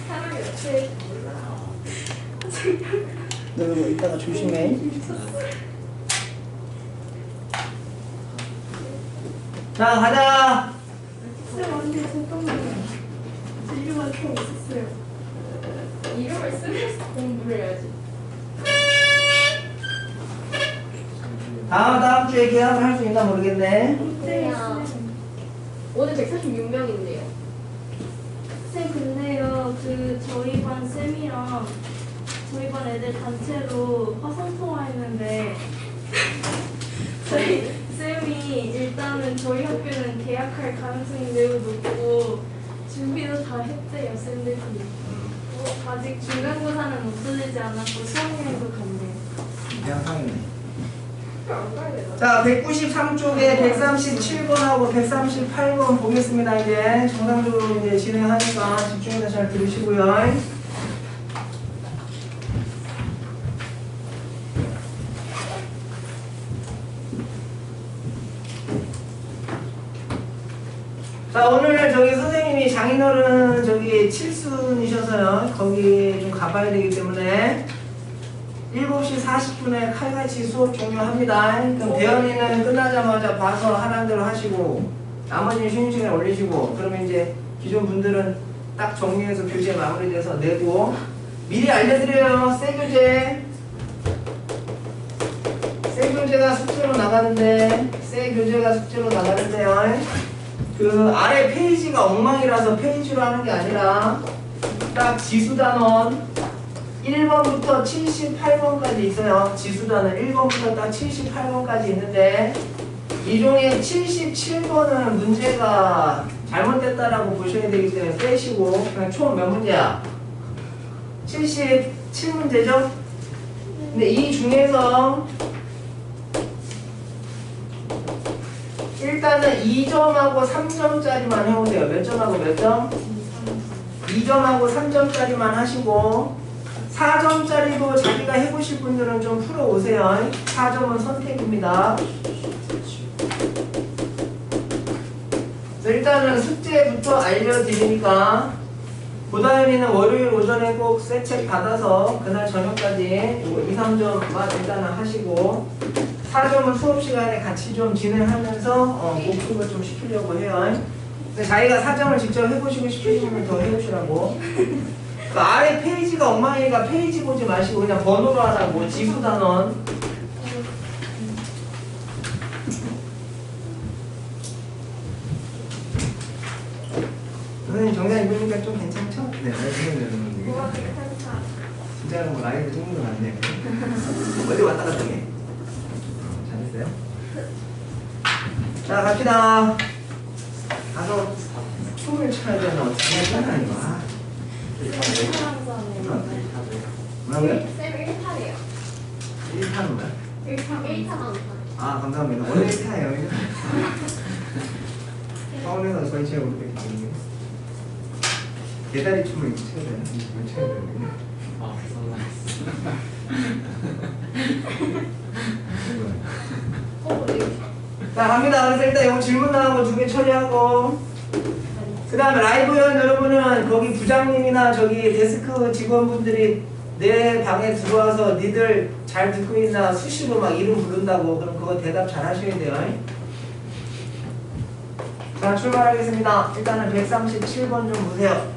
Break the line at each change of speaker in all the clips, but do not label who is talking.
사람이 어떻게 몰라.
너 이거 이따가 조심해. 자, 가자.
쌤 언니 잠깐만요. 저 이름만 좀 있었어요. 이름을 쓰면서 공부를 해야지.
다음 주에 계약을 할 수 있나 모르겠네.
네.
오늘 146명인데요.
쌤 근데요 저희 반 쌤이랑 저희 반 애들 단체로 화상 통화했는데 저희 쌤이 일단은 저희 학교는 계약할 가능성이 매우 높고 준비도 다 했대요 쌤들이. 아직 중간고사는 없어지지 않았고 수학여행도 간대요.
그냥 상이네.
안 가야 되나?
자, 193쪽에 137번하고 138번 보겠습니다. 이제 정상적으로 이제 진행하니까 집중해서 잘 들으시고요. 자, 오늘 저기 선생님이 장인어른 저기 7순이셔서요. 거기 좀 가봐야 되기 때문에 7시 40분에 칼같이 수업 종료합니다. 그럼 대현이는 끝나자마자 봐서 하라는 대로 하시고 나머지는 쉬는 시간에 올리시고 그러면 이제 기존 분들은 딱 정리해서 교재 마무리돼서 내고 미리 알려드려요. 새 교재가 숙제로 나가는데 그 아래 페이지가 엉망이라서 페이지로 하는 게 아니라 딱 지수단원 1번부터 78번까지 있어요. 지수단은 1번부터 딱 78번까지 있는데 이 중에 77번은 문제가 잘못됐다라고 보셔야 되기 때문에 빼시고 그냥 총 몇 문제야? 77문제죠? 근데 이 중에서 일단은 2점하고 3점짜리만 해오세요. 몇 점하고 몇 점? 2점하고 3점짜리만 하시고 4점짜리도 자기가 해보실 분들은 좀 풀어오세요. 4점은 선택입니다. 일단은 숙제부터 알려드리니까 고다현이는 월요일 오전에 꼭 새 책 받아서 그날 저녁까지 2, 3점만 일단은 하시고 4점은 수업 시간에 같이 좀 진행하면서 목표를 좀 시키려고 해요. 근데 자기가 4점을 직접 해보시고 싶으시면 더 해보시라고. 그 아래 페이지가 엉망이니까 페이지 보지 마시고 그냥 번호로 하라고. 지수단원. 선생님 정장 입으니까 좀 괜찮죠? 네,
뭐가 괜찮다.
진짜 뭐 라이브 찍는 건 안 돼. 어디 왔다 갔다 해. 잘했어요? 자, 갑시다. 가서 춤을 춰야 되는 어떻게 해야 되나 이거. 뭐라고요?
쌤 1타래요.
1타는 뭐야?
1타만
아, 감사합니다. 원래 1타예요. 서울에서 저희 제가 그렇게 가는데 개다리 춤을 이렇게 춰야 되나? 이걸 춰야 되는데.
아,
자, 갑니다. 그래서 일단 이거 질문 나온 거 2개 처리하고 그 다음에 라이브연 여러분은 거기 부장님이나 저기 데스크 직원분들이 내 방에 들어와서 니들 잘 듣고 있나 수시로 막 이름 부른다고. 그럼 그거 대답 잘 하셔야 돼요. 자, 출발하겠습니다. 일단은 137번 좀 보세요.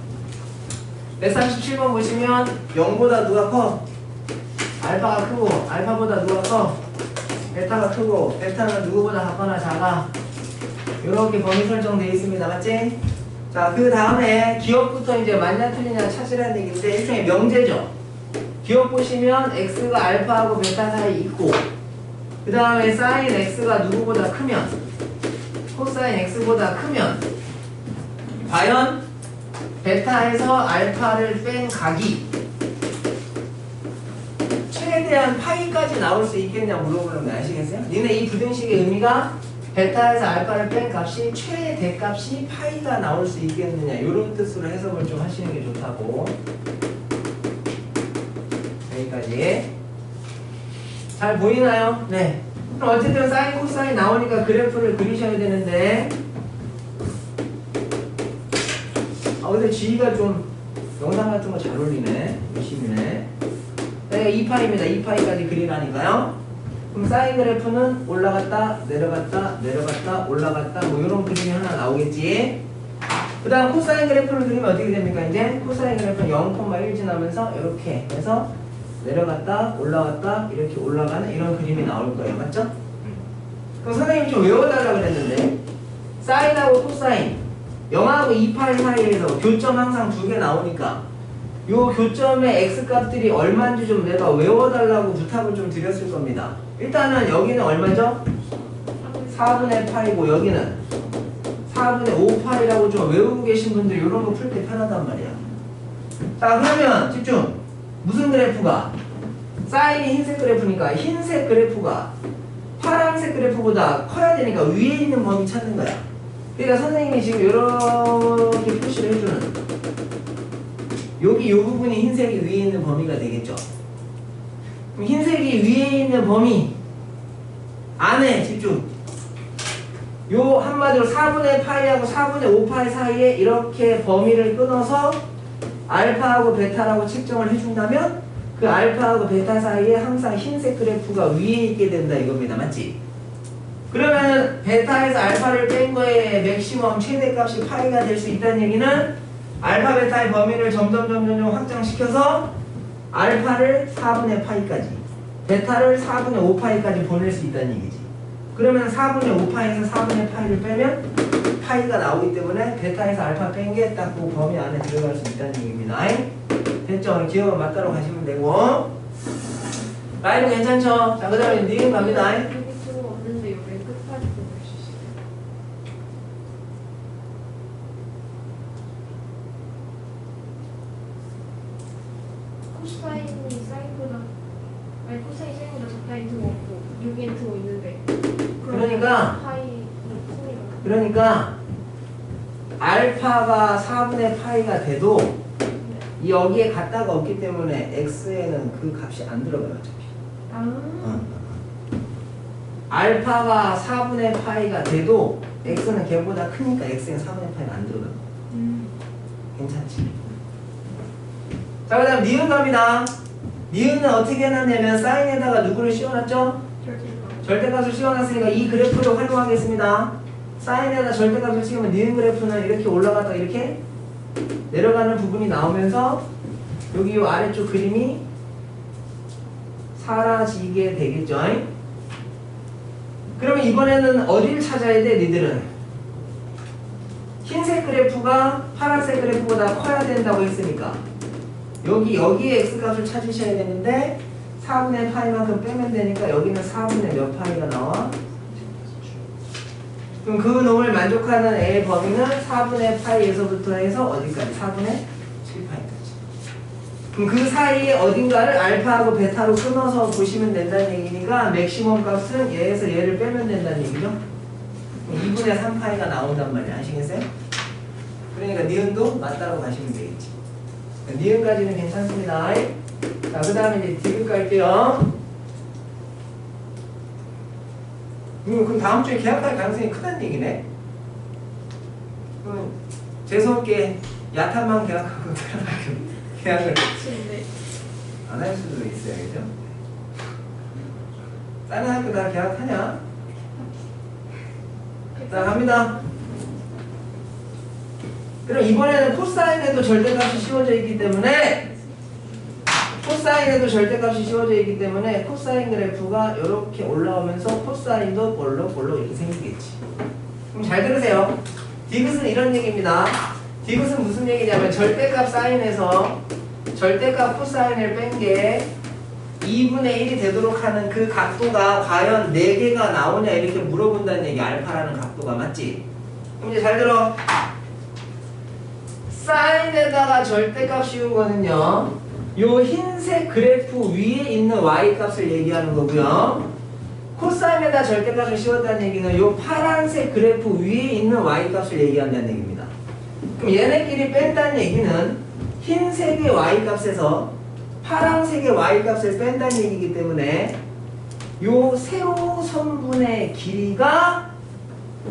137번 보시면 0보다 누가 커? 알파가 크고 알파보다 누가 커? 베타가 크고 베타는 누구보다 같거나 작아. 이렇게 범위 설정되어 있습니다. 맞지? 자, 그 다음에 기억부터 이제 맞냐 틀리냐 찾으라는 얘기인데 일종의 명제죠. 기억 보시면 x가 알파하고 베타 사이에 있고 그 다음에 사인 x가 누구보다 크면 코사인 x보다 크면 과연 베타에서 알파를 뺀 각이 최대한 파이까지 나올 수 있겠냐 물어보는 거 아시겠어요? 니네 이 부등식의 의미가 베타에서 알파를 뺀 값이 최대값이 파이가 나올 수 있겠느냐 이런 뜻으로 해석을 좀 하시는 게 좋다고. 여기까지 잘 보이나요? 네. 그럼 어쨌든 사인 코사인 나오니까 그래프를 그리셔야 되는데 근데 G가 좀 영상 같은 거 잘 올리네. 열심히네. 여기가 2파이입니다. 2파이까지 그리라니까요. 그럼 사인 그래프는 올라갔다 내려갔다 내려갔다 올라갔다 뭐 이런 그림이 하나 나오겠지. 그 다음 코사인 그래프를 그리면 어떻게 됩니까? 이제 코사인 그래프는 0,1 지나면서 이렇게 해서 내려갔다 올라갔다 이렇게 올라가는 이런 그림이 나올 거예요. 맞죠? 그럼 선생님이 좀 외워달라고 그랬는데 사인하고 코사인 0하고 2파이 사이에서 교점 항상 2개 나오니까 요 교점의 x값들이 얼마인지 좀 내가 외워달라고 부탁을 좀 드렸을 겁니다. 일단은 여기는 얼마죠? 4분의 파이고 여기는 4분의 5파이라고 좀 외우고 계신 분들 이런 거 풀 때 편하단 말이야. 자 그러면 집중. 무슨 그래프가? 사인이 흰색 그래프니까 흰색 그래프가 파란색 그래프보다 커야 되니까 위에 있는 범위 찾는 거야. 그러니까 선생님이 지금 이렇게 표시를 해주는 여기 이 부분이 흰색이 위에 있는 범위가 되겠죠. 그럼 흰색이 위에 있는 범위 안에 집중. 요 한마디로 4분의 파이하고 4분의 5파이 사이에 이렇게 범위를 끊어서 알파하고 베타라고 측정을 해준다면 그 알파하고 베타 사이에 항상 흰색 그래프가 위에 있게 된다 이겁니다. 맞지? 그러면 베타에서 알파를 뺀 거에 맥시멈 최대값이 파이가 될 수 있다는 얘기는 알파 베타의 범위를 점점 확장시켜서 알파를 4분의 파이까지 베타를 4분의 5파이까지 보낼 수 있다는 얘기지. 그러면 4분의 5파이에서 4분의 파이를 빼면 파이가 나오기 때문에 베타에서 알파 뺀 게 딱 그 범위 안에 들어갈 수 있다는 얘기입니다. 됐죠? 기억은 맞다로 가시면 되고 라인은 괜찮죠? 자 그 다음에 니은 갑니다.
여기 좀 없는데요. 왜 끝까지 보고 있으세요? 코사인이 사인보다 아니 코사인 사인보다 적다인 등 없고 6인 등 있는데
그러니까
파이
그러니까 알파가 4분의 파이가 돼도 여기에 갖다가 없기 때문에 x에는 그 값이 안 들어가요 어차피. 알파가 4분의 파이가 돼도 x는 걔보다 크니까 x에는 4분의 파이가 안 들어가요. 괜찮지? 자 그 다음 니은 갑니다. 니은은 어떻게 해놨냐면 사인에다가 누구를 씌워놨죠? 절대값을 씌워놨으니까 이 그래프를 활용하겠습니다. 사인에다 절대값을 씌우면 니은 그래프는 이렇게 올라갔다가 이렇게 내려가는 부분이 나오면서 여기 요 아래쪽 그림이 사라지게 되겠죠. 그러면 이번에는 어디를 찾아야 돼 니들은? 흰색 그래프가 파란색 그래프보다 커야 된다고 했으니까 여기에 x값을 찾으셔야 되는데 4분의 파이만큼 빼면 되니까 여기는 4분의 몇 파이가 나와? 그럼 그 놈을 만족하는 A의 범위는 4분의 파이에서부터 해서 어디까지? 4분의 7파이까지. 그럼 그 사이에 어딘가를 알파하고 베타로 끊어서 보시면 된다는 얘기니까 맥시멈 값은 얘에서 얘를 빼면 된다는 얘기죠. 2분의 3파이가 나온단 말이야. 아시겠어요? 그러니까 니은도 맞다라고 가시면 되겠지. 니은까지는 괜찮습니다. 자, 그 다음에 이제 디귿 갈게요. 그럼 다음 주에 계약할 가능성이 크다는 얘기네? 재수없게 야탄만 계약하고 계약을 안 할 수도 있어요. 그죠? 다른 학교 다 계약하냐? 자, 갑니다. 그럼 이번에는 코사인에도 절대값이 씌워져 있기 때문에 코사인에도 절대값이 씌워져 있기 때문에 코사인 그래프가 이렇게 올라오면서 코사인도 볼록 이렇게 생기겠지. 그럼 잘 들으세요. 디귿은 이런 얘기입니다. 디귿은 무슨 얘기냐면 절대값 사인에서 절대값 코사인을 뺀 게 2분의 1이 되도록 하는 그 각도가 과연 4개가 나오냐 이렇게 물어본다는 얘기. 알파라는 각도가 맞지? 그럼 이제 잘 들어. 사인에다가 절대값 씌운 거는요 요 흰색 그래프 위에 있는 y값을 얘기하는 거고요. 코사인에다 절대값을 씌웠다는 얘기는 요 파란색 그래프 위에 있는 y값을 얘기한다는 얘기입니다. 그럼 얘네끼리 뺀다는 얘기는 흰색의 y값에서 파란색의 y값을 뺀다는 얘기이기 때문에 요 세로선분의 길이가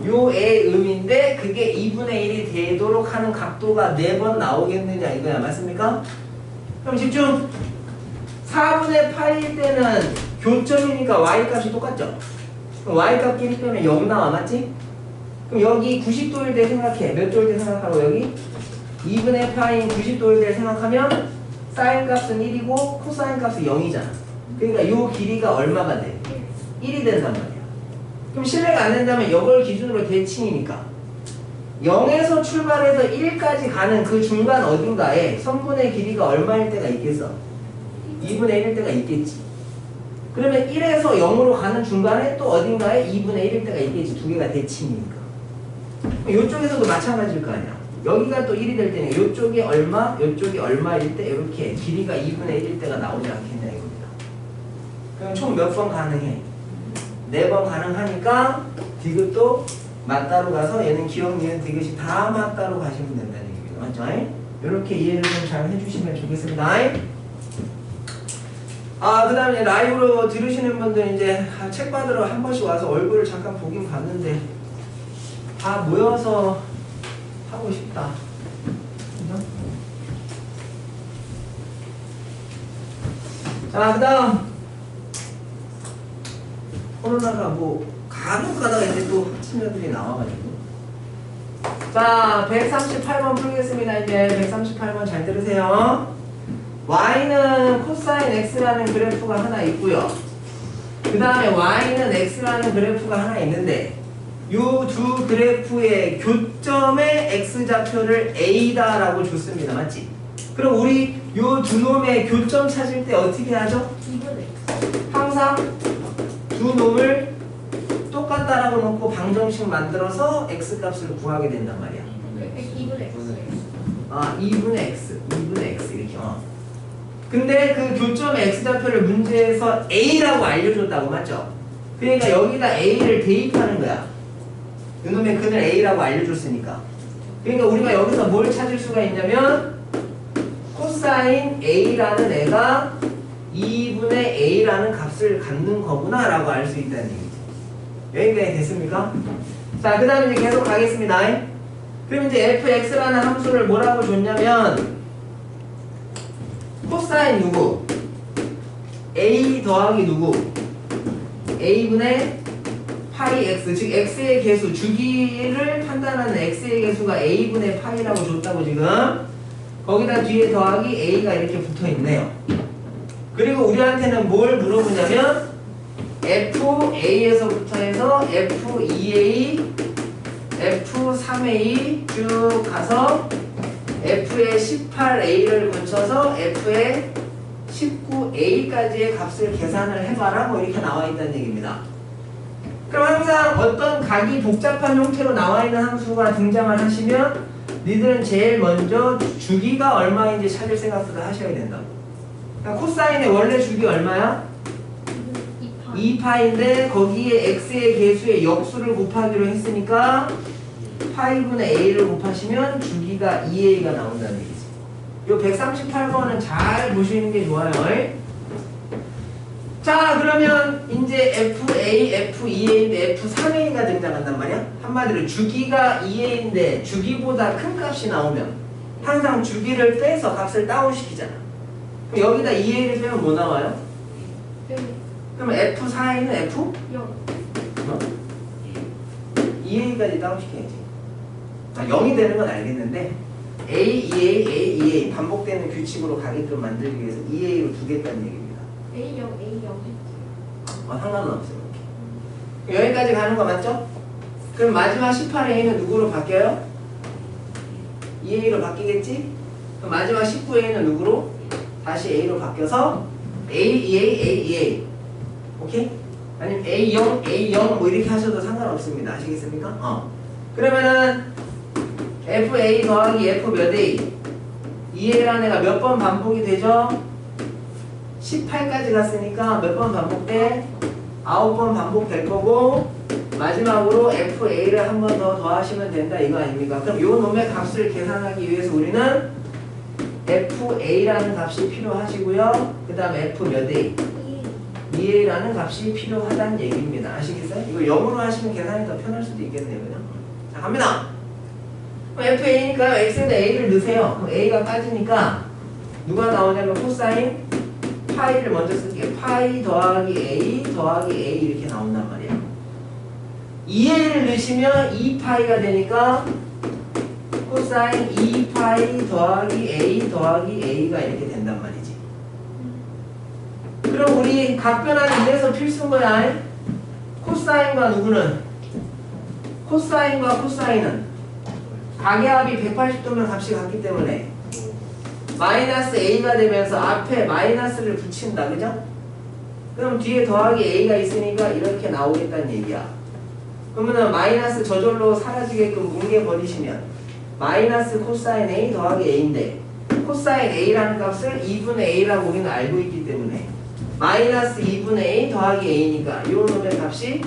요의 의미인데 그게 2분의 1이 되도록 하는 각도가 4번 나오겠느냐 이거야. 맞습니까? 그럼 집중. 4분의 파일 때는 교점이니까 y값이 똑같죠? 그럼 y값 끼기 때문에 0 나와. 맞지? 그럼 여기 90도일 때 생각해. 몇 도일 때 생각하고 여기? 2분의 파인 90도일 때 생각하면 사인 값은 1이고 코사인 값은 0이잖아. 그러니까 요 길이가 얼마가 돼? 1이 된단 말이야. 그럼 실례가 안 된다면 이걸 기준으로 대칭이니까 0에서 출발해서 1까지 가는 그 중간 어딘가에 선분의 길이가 얼마일 때가 있겠어? 2분의 1일 때가 있겠지. 그러면 1에서 0으로 가는 중간에 또 어딘가에 2분의 1일 때가 있겠지. 두 개가 대칭이니까. 이쪽에서도 마찬가지일 거 아니야. 여기가 또 1이 될 때는 이쪽이 얼마, 이쪽이 얼마일 때 이렇게 길이가 2분의 1일 때가 나오지 않겠냐 이겁니다. 그럼 총 몇 번 가능해? 4번 가능하니까 디귿도 맞다로 가서 얘는 기억, 니은, 디귿이 다 맞다로 가시면 된다는 얘기죠. 맞죠? 이렇게 이해를 좀 잘 해주시면 좋겠습니다. 그 다음에 라이브로 들으시는 분들 이제 책 받으러 한 번씩 와서 얼굴을 잠깐 보긴 봤는데 다 모여서 하고 싶다. 그죠? 자, 그 다음 코로나가 뭐 간혹 가다가 이제 또 친구들이 나와가지고 자 138번 풀겠습니다. 이제 138번 잘 들으세요. y는 코사인 x라는 그래프가 하나 있고요. 그 다음에 y는 x라는 그래프가 하나 있는데 이 두 그래프의 교점의 x좌표를 a다라고 줬습니다. 맞지? 그럼 우리 이 두 놈의 교점 찾을 때 어떻게 하죠?
2분의
항상 두 놈을 똑같다라고 놓고 방정식 만들어서 x값을 구하게 된단 말이야.
2분의 x.
2분의 x, 2분의 x 이렇게. 근데 그 교점의 x좌표를 문제에서 a라고 알려줬다고. 맞죠? 그러니까 여기다 a를 대입하는 거야. 이놈의 근을 a라고 알려줬으니까. 그러니까 우리가 여기서 뭘 찾을 수가 있냐면 코사인 a라는 애가 2분의 a라는 값을 갖는 거구나 라고 알 수 있다는 얘기죠. 여기까지 됐습니까? 자, 그 다음에 이제 계속 가겠습니다. 그럼 이제 fx라는 함수를 뭐라고 줬냐면 코사인 누구? a 더하기 누구? a분의 파이 x, 즉 x의 개수, 주기를 판단하는 x의 개수가 a분의 파이라고 줬다고 지금. 거기다 뒤에 더하기 a가 이렇게 붙어있네요. 그리고 우리한테는 뭘 물어보냐면 FA에서부터 해서 F2A, F3A 쭉 가서 F의 18A를 거쳐서 F의 19A까지의 값을 계산을 해봐라 뭐 이렇게 나와 있다는 얘기입니다. 그럼 항상 어떤 각이 복잡한 형태로 나와 있는 함수가 등장을 하시면 니들은 제일 먼저 주기가 얼마인지 찾을 생각부터 하셔야 된다고. 그러니까 코사인의 원래 주기 얼마야? 2파인데 거기에 x의 개수의 역수를 곱하기로 했으니까 파이분의 a를 곱하시면 주기가 2a가 나온다는 얘기지. 요 138번은 잘 보시는 게 좋아요. 자, 그러면 이제 FA, F2A인데 F3A가 등장한단 말이야. 한마디로 주기가 2A인데 주기보다 큰 값이 나오면 항상 주기를 빼서 값을 다운시키잖아. 그럼 여기다 2A를 빼면 뭐 나와요? 그럼 F4A는 F?
0.
2A까지 다운시켜야지. 0이 되는 건 알겠는데 A, 2A, A, 2A 반복되는 규칙으로 가게끔 만들기 위해서 2A로 두겠다는 얘기입니다.
A0, A0.
상관은 없어요. 여기까지 가는 거 맞죠? 그럼 마지막 18A는 누구로 바뀌어요? 2A로 바뀌겠지? 그럼 마지막 19A는 누구로? 다시 A로 바뀌어서 A, 2A, A, 2A 오케이? 아니면 A0, A0 뭐 이렇게 하셔도 상관없습니다. 아시겠습니까? 그러면은 FA 더하기 F 몇 A 2A라는 애가 몇 번 반복이 되죠? 18까지 갔으니까 몇 번 반복돼? 9번 반복될 거고 마지막으로 FA를 한 번 더 더하시면 된다 이거 아닙니까? 그럼 요 놈의 값을 계산하기 위해서 우리는 FA라는 값이 필요하시고요. 그 다음 F 몇 A? 2a라는 값이 필요하다는 얘기입니다. 아시겠어요? 이거 0으로 하시면 계산이 더 편할 수도 있겠네요. 그냥. 자, 갑니다. fa니까 x에다 a를 넣으세요. 그럼 a가 빠지니까 누가 나오냐면 코사인 파이를 먼저 쓸게요. 파이 더하기 a 더하기 a 이렇게 나온단 말이야. 2a를 넣으시면 2파이가 되니까 코사인 2파이 더하기 a 더하기 a가 이렇게 된단 말이지. 그럼 우리 각변하기 이래서 필수인 거야. 코사인과 누구는? 코사인과 코사인은 각의 합이 180도면 값이 같기 때문에 마이너스 a가 되면서 앞에 마이너스를 붙인다. 그죠? 그럼 뒤에 더하기 a가 있으니까 이렇게 나오겠다는 얘기야. 그러면은 마이너스 저절로 사라지게끔 뭉개버리시면 마이너스 코사인 a 더하기 a인데 코사인 a라는 값을 2분의 a라고 우리는 알고 있기 때문에 마이너스 2분의 a 더하기 a니까 이 놈의 값이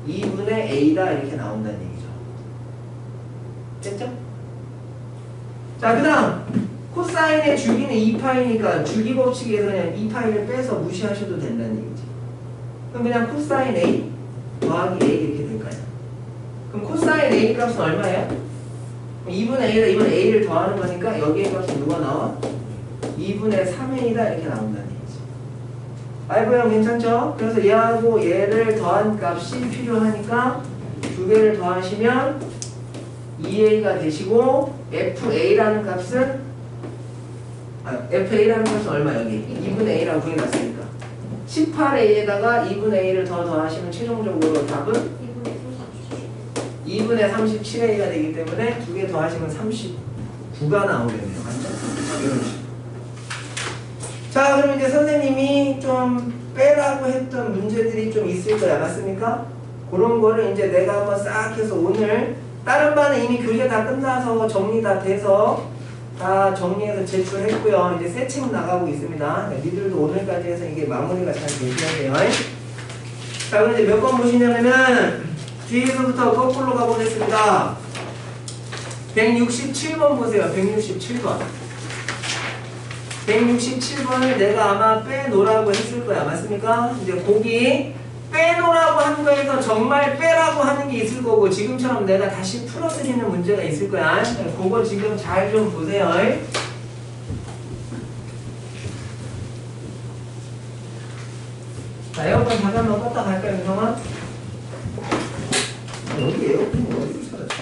2분의 a다 이렇게 나온다는 얘기죠. 됐죠? 자, 그 다음 코사인의 주기는 2파이니까 주기 법칙에서 그냥 2파이를 빼서 무시하셔도 된다는 얘기지. 그럼 그냥 코사인 a 더하기 a 이렇게 될까요? 그럼 코사인 a 값은 얼마예요? 2분의 a다. 이번 a를 더하는 거니까 여기에 값은 누가 나와? 2분의 3a다 이렇게 나온다는 얘기지. 알고요? 괜찮죠? 그래서 얘하고 얘를 더한 값이 필요하니까 두 개를 더하시면 2a가 되시고 fa라는 값은 fa라는 값은 얼마 여기? 2분의 a라고 구해놨으니까 18a에다가 2분의 a를 더 더하시면 최종적으로 답은 2분의 37a가 되기 때문에 두 개 더하시면 39가 나오겠네요. 맞죠? 이런 식으로. 자, 그럼 이제 선생님이 좀 빼라고 했던 문제들이 좀 있을 거야. 맞습니까? 그런 거를 이제 내가 한번 싹 해서 오늘 다른 반은 이미 교재 다 끝나서 정리 다 돼서 다 정리해서 제출했고요. 이제 새 책 나가고 있습니다. 니들도 오늘까지 해서 이게 마무리가 잘 되셔야 돼요. 자, 그럼 이제 몇 번 보시냐면은 뒤에서부터 거꾸로 가보겠습니다. 167번 보세요. 167번. 167번을 내가 아마 빼놓으라고 했을 거야. 맞습니까? 이제 거기 빼놓으라고 한 거에서 정말 빼라고 하는 게 있을 거고 지금처럼 내가 다시 풀어드리는 문제가 있을 거야. 그거 지금 잘 좀 보세요. 자, 에어컨 잠깐만 껐다 갈까요, 윤성아? 여기 에어컨이 어디서 찾았어?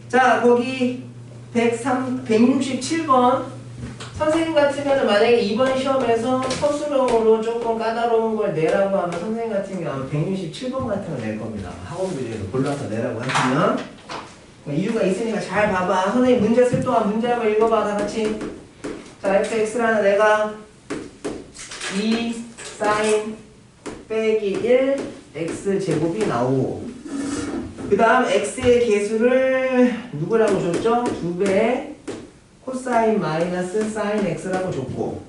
자, 거기 167번 선생님 같으면 만약에 이번 시험에서 서술형으로 조금 까다로운 걸 내라고 하면 선생님 같은 경우는 167번 같은 거 낼 겁니다. 학원 교재에서 골라서 내라고 하시면 이유가 있으니까 잘 봐봐. 선생님 문제 쓸 동안 문제 한번 읽어봐. 다 같이. 자, fx라는 내가 2 sin 빼기 1 x제곱이 나오고 그 다음 x의 개수를 누구라고 줬죠? 2배의 코사인 마이너스 사인 x라고 줬고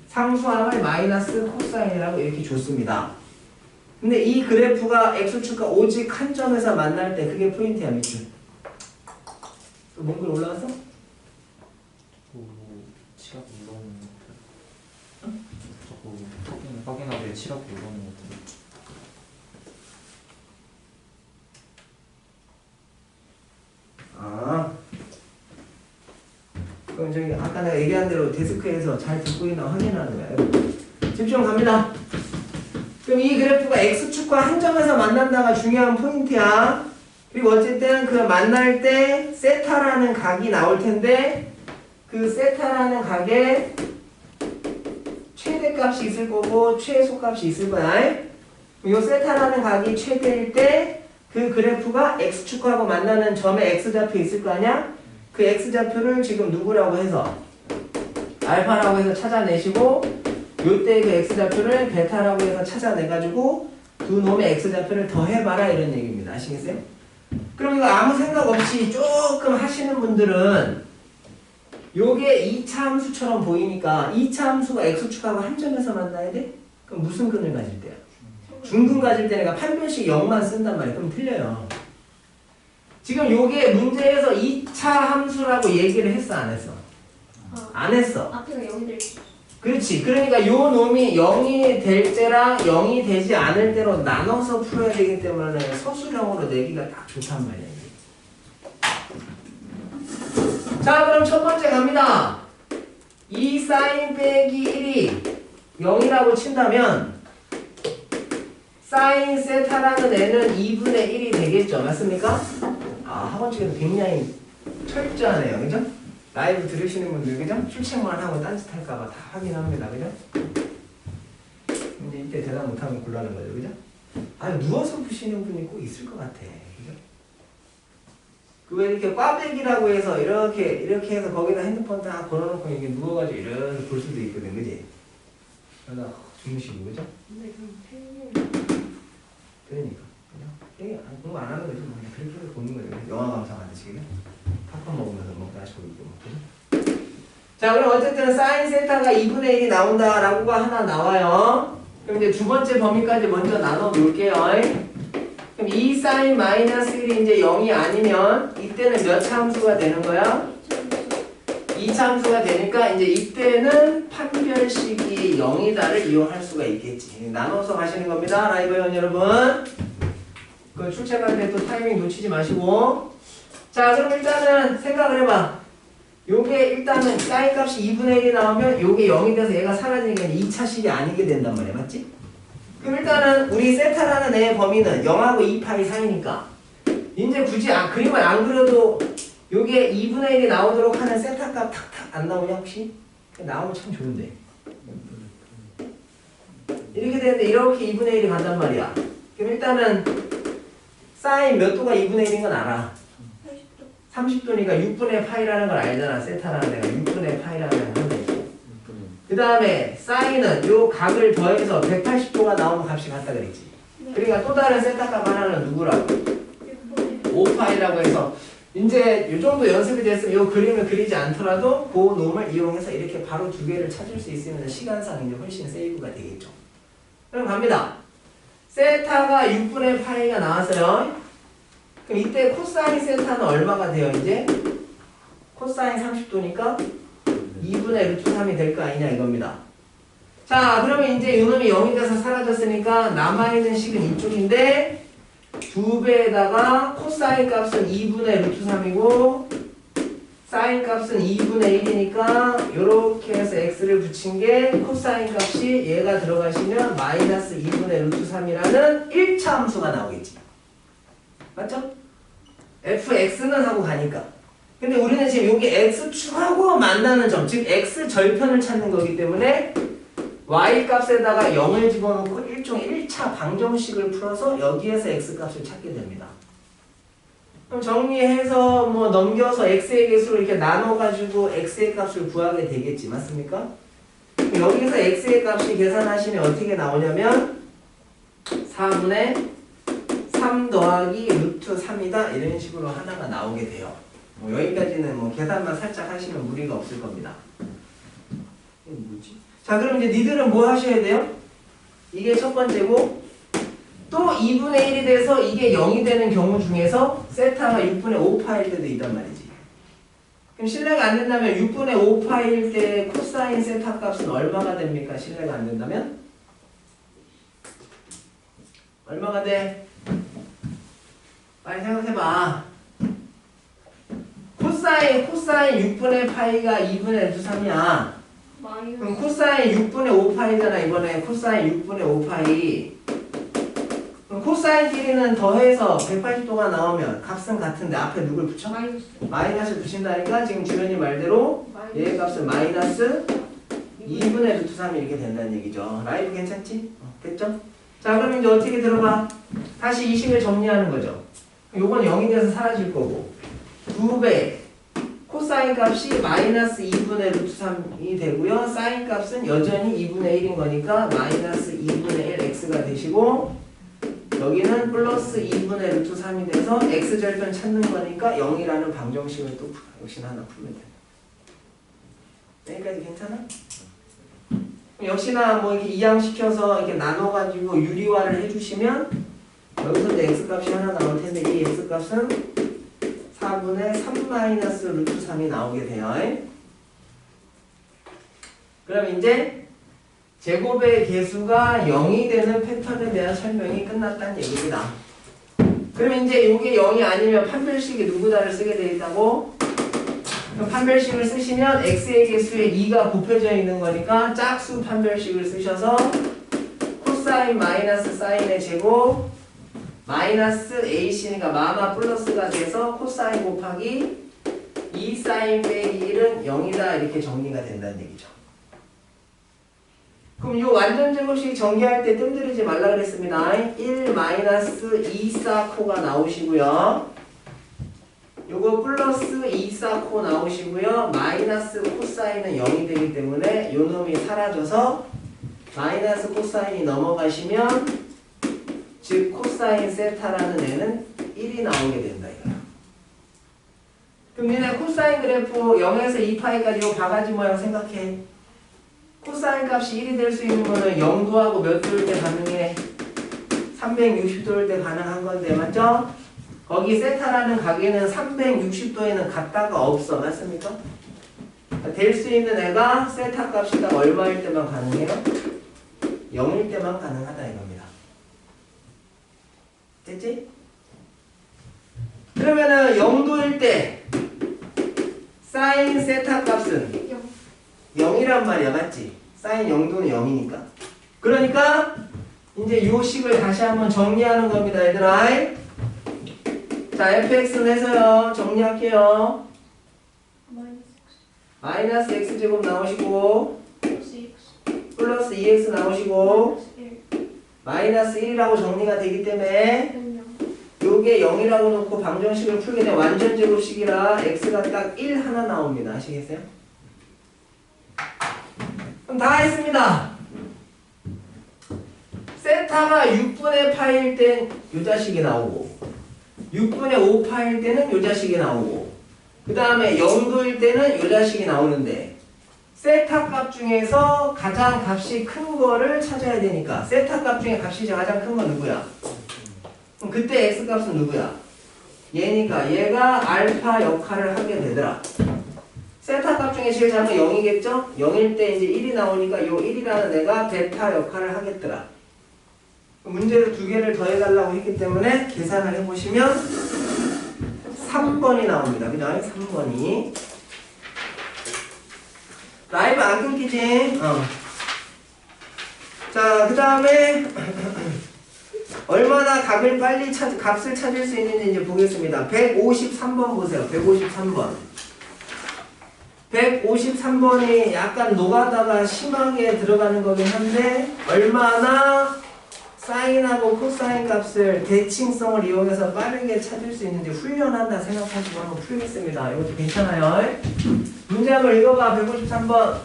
상수함을 마이너스 코사인이라고 이렇게 줬습니다. 근데 이 그래프가 x축과 오직 한 점에서 만날 때 그게 포인트야. 밑줄 뭔글 올라왔어?
치라고 물어보는 것 같아요. 자꾸 확인하게 치라고 물어보는 것 같아요.
아, 그럼 저기 아까 내가 얘기한 대로 데스크에서 잘 듣고 있나 확인하는 거야. 집중 갑니다. 그럼 이 그래프가 x축과 한 점에서 만난다가 중요한 포인트야. 그리고 어쨌든 그 만날 때 세타라는 각이 나올 텐데 그 세타라는 각에 최대값이 있을 거고 최소값이 있을 거야. 이 세타라는 각이 최대일 때 그 그래프가 x축하고 만나는 점에 x좌표 있을 거 아니야? 그 x좌표를 지금 누구라고 해서 알파라고 해서 찾아내시고 요때 그 x좌표를 베타라고 해서 찾아내가지고 두 놈의 x좌표를 더해봐라 이런 얘기입니다. 아시겠어요? 그럼 이거 아무 생각 없이 조금 하시는 분들은 요게 2차 함수처럼 보이니까 2차 함수가 x축하고 한 점에서 만나야 돼? 그럼 무슨 끈을 가질 때야? 중근 가질 때 내가 판별식 0만 쓴단 말이야. 그럼 틀려요. 지금 요게 문제에서 2차 함수라고 얘기를 했어 안 했어? 안 했어.
앞에가 0이 될
그렇지. 그러니까 요 놈이 0이 될 때랑 0이 되지 않을 때로 나눠서 풀어야 되기 때문에 서술형으로 내기가 딱 좋단 말이야. 자, 그럼 첫 번째 갑니다. 2 사인 빼기 1이 0이라고 친다면 사인 세타라는 애는 2분의 1이 되겠죠. 맞습니까? 아, 학원 측에서 굉장히 철저하네요. 그죠? 라이브 들으시는 분들, 그죠? 출첵만 하고 딴짓 할까봐 다 확인합니다. 그죠? 이제 이때 대답 못하면 곤란한 거죠. 그죠? 아니, 누워서 푸시는 분이 꼭 있을 것 같아. 그죠? 왜 이렇게 꽈배기라고 해서 이렇게 해서 거기다 핸드폰 딱 걸어놓고 이렇게 누워가지고 이렇게 볼 수도 있거든. 그지? 그러다 주무시고, 그죠?
근데 그럼 팬이
그러니까. 그냥 공부 안 하는 거지. 뭐. 그냥 그렇게 보는 거죠. 영화 감상하듯이. 그죠? 팝콘 먹으면서 뭐 다시 보고 있고. 그죠? 자, 그럼 어쨌든 사인 세타가 2분의 1이 나온다라고가 하나 나와요. 그럼 이제 두 번째 범위까지 먼저 나눠 놓을게요. 그럼 2 사인 마이너스 1이 이제 0이 아니면 이때는 몇 참수가 되는 거야? 2참수가 되니까 이제 이때는 판별식이 0이다를 이용할 수가 있겠지. 나눠서 가시는 겁니다. 라이브 회원 여러분. 그 출첵할 때 또 타이밍 놓치지 마시고. 자, 그럼 일단은 생각을 해봐. 요게 일단은 사인 값이 2분의 1이 나오면 요게 0이 돼서 얘가 사라지니까 2차식이 아니게 된단 말이야. 맞지? 그럼 일단은 우리 세타라는 애의 범위는 0하고 2파이 사이니까 이제 굳이 그림을 안 그려도 요게 2분의 1이 나오도록 하는 세타 값 탁탁 안 나오냐 혹시? 나오면 참 좋은데. 이렇게 되는데 이렇게 2분의 1이 간단 말이야. 그럼 일단은 사인 몇 도가 2분의 1인 건 알아. 30도니까 6분의 파이라는 걸 알잖아. 세타라는 애가 6분의 파이라는 걸 하네. 그 다음에 사인은 요 각을 더해서 180도가 나오는 값이 같다 그랬지. 그러니까 또 다른 세타 값 하나는 누구라고? 5파이라고 해서 이제 요 정도 연습이 됐으면 요 그림을 그리지 않더라도 그 놈을 이용해서 이렇게 바로 두 개를 찾을 수 있으면 시간상 이제 훨씬 세이브가 되겠죠. 그럼 갑니다. 세타가 6분의 파이가 나왔어요. 그럼 이때 코사인 세타는 얼마가 돼요, 이제? 코사인 30도니까 2분의 루트 3이 될 거 아니냐 이겁니다. 자, 그러면 이제 이놈이 0이 돼서 사라졌으니까 남아있는 식은 이쪽인데 2배에다가 코사인 값은 2분의 루트 3이고 사인 값은 2분의 1이니까 요렇게 해서 x를 붙인 게 코사인 값이 얘가 들어가시면 마이너스 2분의 루트 3이라는 1차 함수가 나오겠지. 맞죠? fx는 하고 가니까. 근데 우리는 지금 여기 x축하고 만나는 점, 즉 x 절편을 찾는 거기 때문에 y 값에다가 0을 집어넣고 일종의 1차 방정식을 풀어서 여기에서 x 값을 찾게 됩니다. 그럼 정리해서 뭐 넘겨서 x의 개수를 이렇게 나눠가지고 x의 값을 구하게 되겠지. 맞습니까? 여기서 x의 값이 계산하시면 어떻게 나오냐면 4분의 3 더하기 루트 3이다 이런 식으로 하나가 나오게 돼요. 뭐 여기까지는 뭐 계산만 살짝 하시면 무리가 없을 겁니다. 이게 뭐지? 자, 그럼 이제 니들은 뭐 하셔야 돼요? 이게 첫 번째고 또 2분의 1이 돼서 이게 0이 되는 경우 중에서 세타가 6분의 5파일 때도 있단 말이지. 그럼 신뢰가 안 된다면 6분의 5파일 때 코사인 세타 값은 얼마가 됩니까? 신뢰가 안 된다면? 얼마가 돼? 빨리 생각해봐. 코사인 6분의 파이가 2분의 루트 3이야. 그럼 코사인 6분의 5파이잖아. 이번에 코사인 6분의 5파이. 그럼 코사인끼리는 더해서 180도가 나오면 값은 같은데 앞에 누굴 붙여? 마이너스 붙인다니까 지금 주연이 말대로 얘의 값은 마이너스 2분의 루트 3이 이렇게 된다는 얘기죠. 라이브 괜찮지? 됐죠? 자, 그럼 이제 어떻게 들어가? 다시 이 식을 정리하는 거죠. 요건 0이 돼서 사라질 거고 2배 코사인 값이 마이너스 2분의 루트 3이 되고요. 사인 값은 여전히 2분의 1인 거니까 마이너스 2분의 1 x가 되시고 여기는 플러스 2분의 루트 3이 돼서 x절편 찾는 거니까 0이라는 방정식을 또 역시 하나 풀면 돼요. 여기까지 괜찮아? 역시나 뭐 이렇게 이항시켜서 이렇게 나눠가지고 유리화를 해주시면 여기서 이제 x값이 하나 나올 텐데 이 x값은 4분의 3 마이너스 루트 3이 나오게 돼요. 그럼 이제 제곱의 개수가 0이 되는 패턴에 대한 설명이 끝났다는 얘기입니다. 그럼 이제 이게 0이 아니면 판별식이 누구다를 쓰게 되어 있다고? 그럼 판별식을 쓰시면 x의 개수에 2가 곱해져 있는 거니까 짝수 판별식을 쓰셔서 코사인 마이너스 사인의 제곱 마이너스 ac니까 마마 플러스가 돼서 코사인 곱하기 2 사인 빼기 1은 0이다 이렇게 정리가 된다는 얘기죠. 그럼 이 완전 제곱식 정리할 때 뜸들이지 말라 그랬습니다. 1 마이너스 2 4코가 나오시고요. 요거 플러스 2 4코 나오시고요. 마이너스 코사인은 0이 되기 때문에 요 놈이 사라져서 마이너스 코사인이 넘어가시면 즉 코사인 세타라는 애는 1이 나오게 된다 이거야. 그럼 니네 코사인 그래프 0에서 2파이까지 요 바가지 모양 생각해. 코사인 값이 1이 될 수 있는 거는 0도하고 몇 도일 때 가능해? 360도일 때 가능한 건데 맞죠? 거기 세타라는 가게는 360도에는 갔다가 없어. 맞습니까? 될 수 있는 애가 세타 값이 딱 얼마일 때만 가능해요? 0일 때만 가능하다 이겁니다. 됐지? 그러면은 0도일 때 사인 세타 값은 0이란 말이야. 맞지? 사인 0도는 0이니까. 그러니까 이제 요 식을 다시 한번 정리하는 겁니다. 얘들아. 자, fx는 해서요. 정리할게요. 마이너스 x제곱 나오시고 플러스 2x 나오시고 마이너스 1이라고 정리가 되기 때문에 요게 0이라고 놓고 방정식을 풀게 되면 완전 제곱식이라 x가 딱 1 하나 나옵니다. 아시겠어요? 그럼 다 했습니다. 세타가 6분의 파일 땐 요 자식이 나오고 6분의 5파일 때는 요 자식이 나오고 그 다음에 0도일 때는 요 자식이 나오는데 세타 값 중에서 가장 값이 큰 거를 찾아야 되니까 세타 값 중에 값이 가장 큰 건 누구야? 그럼 그때 x 값은 누구야? 얘니까 얘가 알파 역할을 하게 되더라. 세타 값 중에 제일 작은 0이겠죠? 0일 때 이제 1이 나오니까 요 1이라는 애가 베타 역할을 하겠더라. 문제를 두 개를 더해달라고 했기 때문에 계산을 해보시면 3번이 나옵니다. 그죠? 3번이. 라이브 안 끊기지? 자, 그 다음에 얼마나 값을 빨리 값을 찾을 수 있는지 이제 보겠습니다. 153번 보세요. 153번. 153번이 약간 노가다가 심하게 들어가는 거긴 한데 얼마나 사인하고 코사인 값을 대칭성을 이용해서 빠르게 찾을 수 있는지 훈련한다 생각하시고 한번 풀겠습니다. 이것도 괜찮아요. 문제 한번 읽어봐. 153번.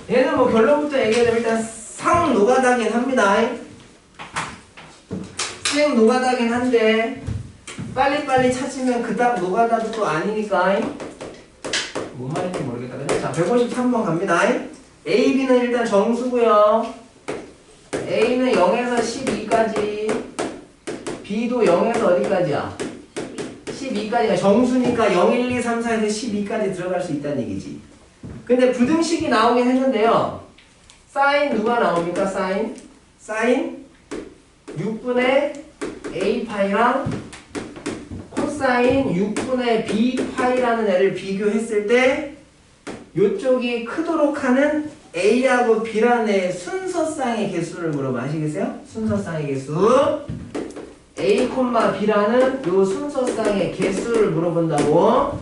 얘는 뭐 결론부터 얘기하자면 일단 상 노가다긴 합니다. 생 노가다긴 한데 빨리빨리 찾으면 그닥 노가다도 또 아니니까 뭔 말인지 모르겠다. 그죠? 자, 153번 갑니다. A, B는 일단 정수고요. A는 0에서 12까지 B도 0에서 어디까지야? 12까지가 정수니까 0, 1, 2, 3, 4에서 12까지 들어갈 수 있다는 얘기지. 근데 부등식이 나오긴 했는데요. 사인 누가 나옵니까? 사인 6분의 A파이랑 코사인 6분의 B파이라는 애를 비교했을 때 요쪽이 크도록 하는 A하고 B라는 애의 순서쌍의 개수를 물어봐. 아시겠어요? 순서쌍의 개수. A, B라는 요 순서쌍의 개수를 물어본다고.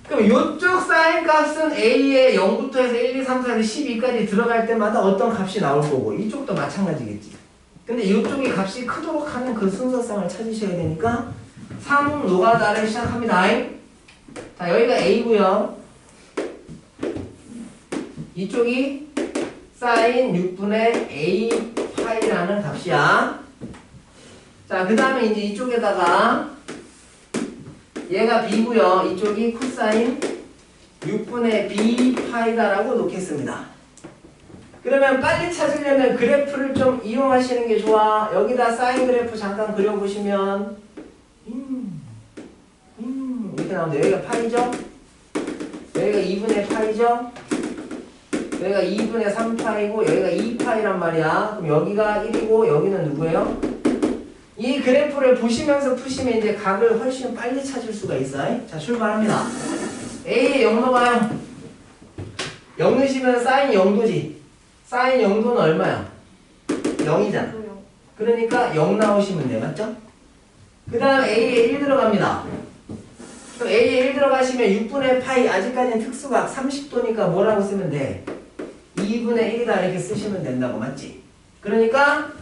그럼 요쪽 사인 값은 A의 0부터 해서 1, 2, 3, 4에서 12까지 들어갈 때마다 어떤 값이 나올 거고 이쪽도 마찬가지겠지. 근데 이쪽이 값이 크도록 하는 그 순서쌍을 찾으셔야 되니까 3 노가다를 시작합니다. 자, 여기가 A고요. 이쪽이 사인 6분의 A 파이라는 값이야. 자, 그 다음에 이제 이쪽에다가 얘가 B고요. 이쪽이 코사인 6분의 B 파이다라고 놓겠습니다. 그러면 빨리 찾으려면 그래프를 좀 이용하시는 게 좋아. 여기다 사인 그래프 잠깐 그려보시면 이렇게 나오는데 여기가 파이죠? 여기가 2분의 파이죠? 여기가 2분의 3파이고 여기가 2파이란 말이야. 그럼 여기가 1이고 여기는 누구예요? 이 그래프를 보시면서 푸시면 이제 각을 훨씬 빨리 찾을 수가 있어요. 자, 출발합니다. A에 0 넣어봐요. 0 넣으시면 사인 0도지. 사인 0도는 얼마야? 0이잖아. 그러니까 0 나오시면 돼. 맞죠? 그 다음 A에 1 들어갑니다. 그럼 A에 1 들어가시면 6분의 파이, 아직까지는 특수각 30도니까 뭐라고 쓰면 돼? 2분의 1이다 이렇게 쓰시면 된다고. 맞지? 그러니까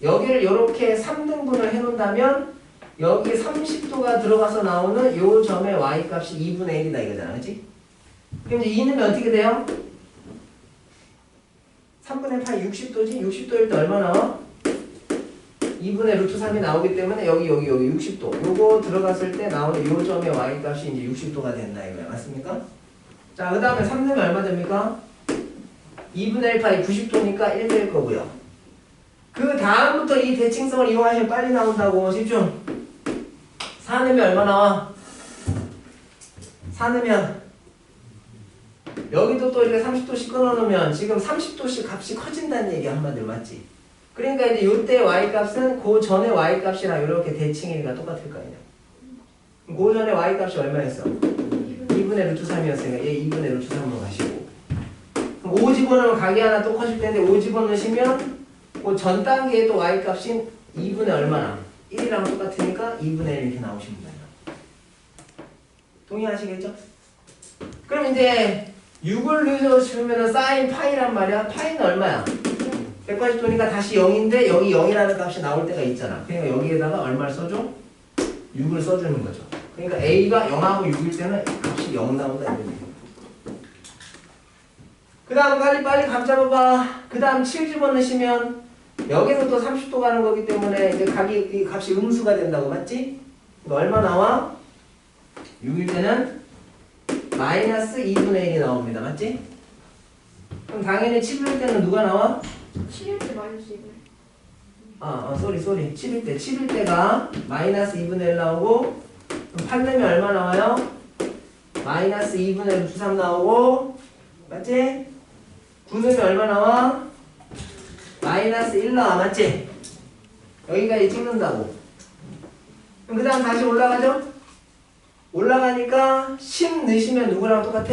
여기를 이렇게 3등분을 해놓는다면 여기 30도가 들어가서 나오는 요 점의 y값이 2분의 1이다 이거잖아. 그치? 그럼 이제 2 넣으면 어떻게 돼요? 3분의 파이 60도지? 60도일 때 얼마 나와? 2분의 루트 3이 나오기 때문에 여기 60도. 요거 들어갔을 때 나오는 요 점의 y값이 이제 60도가 된다 이거야. 맞습니까? 자, 그 다음에 3 넣으면 얼마 됩니까? 2분의 1 파이 90도니까 1 될 거고요. 그 다음부터 이 대칭성을 이용하시면 빨리 나온다고. 집중. 4 넣으면 얼마 나와? 4 넣으면 여기도 또 이렇게 30도씩 끊어놓으면 지금 30도씩 값이 커진다는 얘기 한마디로. 맞지? 그러니까 이제 요때 y값은 그 전에 y값이랑 이렇게 대칭이니까 똑같을 거 아니야. 그 전에 y값이 얼마였어? 2분의 루트 3이었으니까 얘 2분의 루트 3으로 가시고, 그럼 5 집어넣으면 각이 하나 또 커질 텐데 5 집어넣으시면 그 전 단계에 또 y값인 2분의 얼마나? 1이랑 똑같으니까 2분의 1 이렇게 나오시면 돼요. 동의하시겠죠? 그럼 이제 6을 넣으시면 사인 파이란 말이야. 파이는 얼마야? 180도니까 다시 0인데 여기 0이라는 값이 나올 때가 있잖아. 그러니까 여기에다가 얼마를 써줘? 6을 써주는 거죠. 그러니까 A가 0하고 6일 때는 값이 0 나온다 이런 얘기예요. 그 다음 빨리 감 잡아봐. 그 다음 7 집어넣으시면 여기서 또 30도 가는 거기 때문에 이제 이 값이 음수가 된다고. 맞지? 얼마 나와? 6일 때는 마이너스 2분의 1이 나옵니다. 맞지? 그럼 당연히 7일 때는 누가 나와?
7일째 마이너스 2분의
쏘리. 7일 때가 마이너스 2분의 1 나오고, 그럼 8 내면 얼마 나와요? 마이너스 2분의 루트 3 나오고, 맞지? 9 내면 얼마 나와? 마이너스 1 나와. 맞지? 여기까지 찍는다고. 그럼 그 다음 다시 올라가죠? 올라가니까 10 넣으시면 누구랑 똑같아?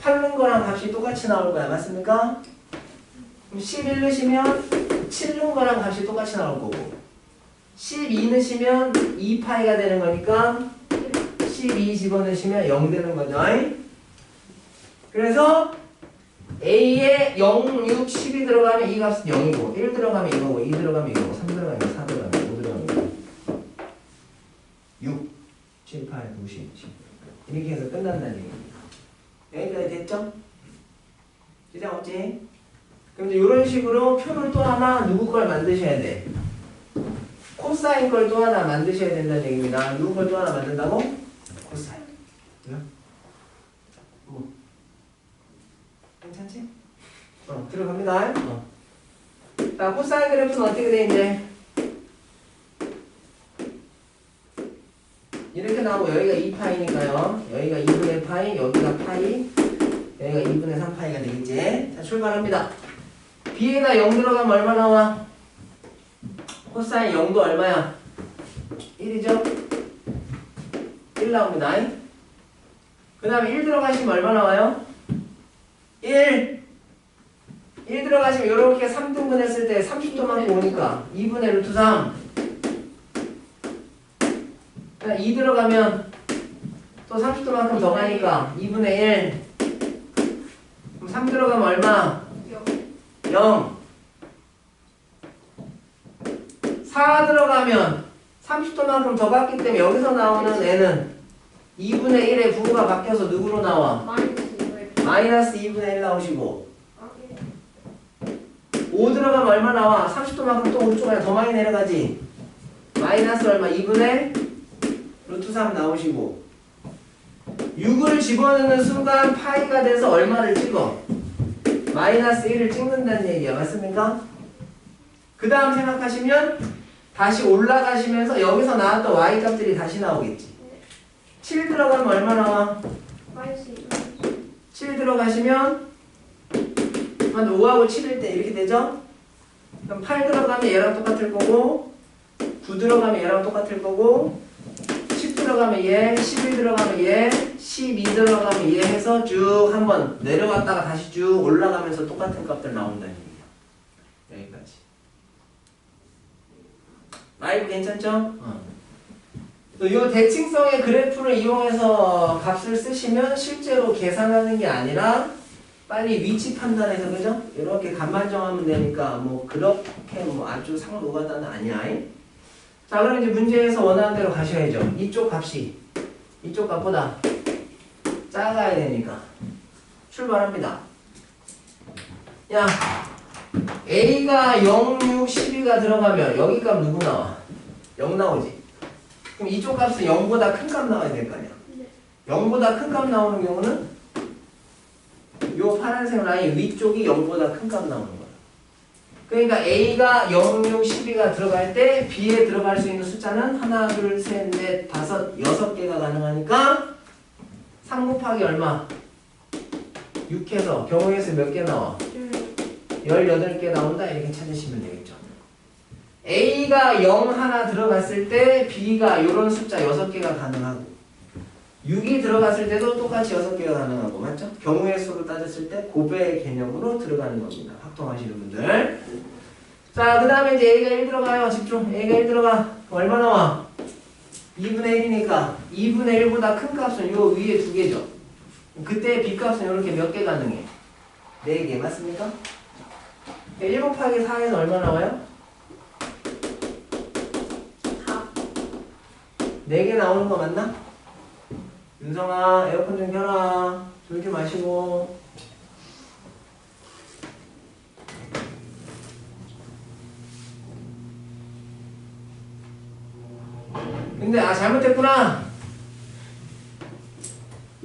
8 넣은 거랑 값이 똑같이 나올 거야. 맞습니까? 그럼 11 넣으시면 7 넣은 거랑 값이 똑같이 나올 거고, 12 넣으시면 2파이가 되는 거니까 12 집어넣으시면 0 되는 거죠. 그래서 A에 0, 6, 10이 들어가면 이 값은 0이고, 1 들어가면 이거고, 2 들어가면 이거고, 3 들어가면 이거, 4 들어가면 5 들어가면 이거. 6, 7, 8, 9, 10, 10 이렇게 해서 끝난다는 얘기입니다. 여기까지 됐죠? 지장 없지? 그럼 이제 이런 식으로 표를 또 하나 누구 걸 만드셔야 돼? 코사인 걸 또 하나 만드셔야 된다는 얘기입니다. 누구 걸 또 하나 만든다고? 코사인. 뭐? 괜찮지? 들어갑니다. 자, 코사인 그래프는 어떻게 돼, 이제? 이렇게 나오고, 여기가 2파이니까요. 여기가 2분의 파이, 여기가 파이, 여기가 2분의 3파이가 되겠지? 자, 출발합니다. B에다 0 들어가면 얼마 나와? 코사인 0도 얼마야? 1이죠? 1 나옵니다. 그 다음에 1 들어가시면 얼마 나와요? 1 들어가시면 이렇게 3등분 했을 때 30도만큼 오니까 2분의 루트 3. 2 들어가면 또 30도만큼 더 가니까 2분의 1. 그럼 3 들어가면 얼마? 0. 4 들어가면 30도만큼 더 갔기 때문에 여기서 나오는 애는 2분의 1의 부호가 바뀌어서 누구로 나와? 마이너스 2분의 1 나오시고, 5 들어가면 얼마 나와? 30도만큼 또 오른쪽에 더 많이 내려가지. 마이너스 얼마? 2분의 루트 3 나오시고, 6을 집어넣는 순간 파이가 돼서 얼마를 찍어? 마이너스 1을 찍는다는 얘기야. 맞습니까? 그 다음 생각하시면 다시 올라가시면서 여기서 나왔던 y값들이 다시 나오겠지. 7 들어가면 얼마 나와?
마이너스 2.
7 들어가시면 한 5하고 7일 때 이렇게 되죠? 그럼 8 들어가면 얘랑 똑같을 거고 9 들어가면 얘랑 똑같을 거고 10 들어가면 얘, 11 들어가면 얘, 12 들어가면 얘 해서 쭉 한번 내려갔다가 다시 쭉 올라가면서 똑같은 값들 나온다는 얘기야. 여기까지. 라이브 괜찮죠? 또 이 대칭성의 그래프를 이용해서 값을 쓰시면 실제로 계산하는 게 아니라 빨리 위치 판단해서 그죠? 이렇게 값만 정하면 되니까 뭐 그렇게 뭐 아주 상노가다는 아니야. 자, 그럼 이제 문제에서 원하는 대로 가셔야죠. 이쪽 값이 이쪽 값보다 작아야 되니까 출발합니다. 야, A가 0, 6, 12가 들어가면 여기 값 누구 나와? 0 나오지. 그럼 이쪽 값은 0보다 큰 값 나와야 될 거 아니야. 0보다 큰 값 나오는 경우는 요 파란색 라인 위쪽이 0보다 큰 값 나오는 거야. 그러니까 A가 0, 6, 12가 들어갈 때 B에 들어갈 수 있는 숫자는 하나, 둘, 셋, 넷, 다섯, 6개가 가능하니까 3 곱하기 얼마? 6해서 경우의 수 몇 개 나와? 18개 나온다 이렇게 찾으시면 되겠죠. A가 0 하나 들어갔을 때 B가 이런 숫자 6개가 가능하고 6이 들어갔을 때도 똑같이 6개가 가능하고 맞죠? 경우의 수로 따졌을 때 곱의 개념으로 들어가는 겁니다. 확통하시는 분들. 자, 그 다음에 이제 A가 1 들어가요. 집중. A가 1 들어가. 얼마 나와? 2분의 1이니까 2분의 1보다 큰 값은 요 위에 2개죠. 그때 B 값은 이렇게 몇 개 가능해? 4개 맞습니까? 1 곱하기 4에서 얼마 나와요?
4.
4개 나오는 거 맞나? 윤성아 에어컨 좀 켜라. 졸지 마시고. 근데 잘못했구나.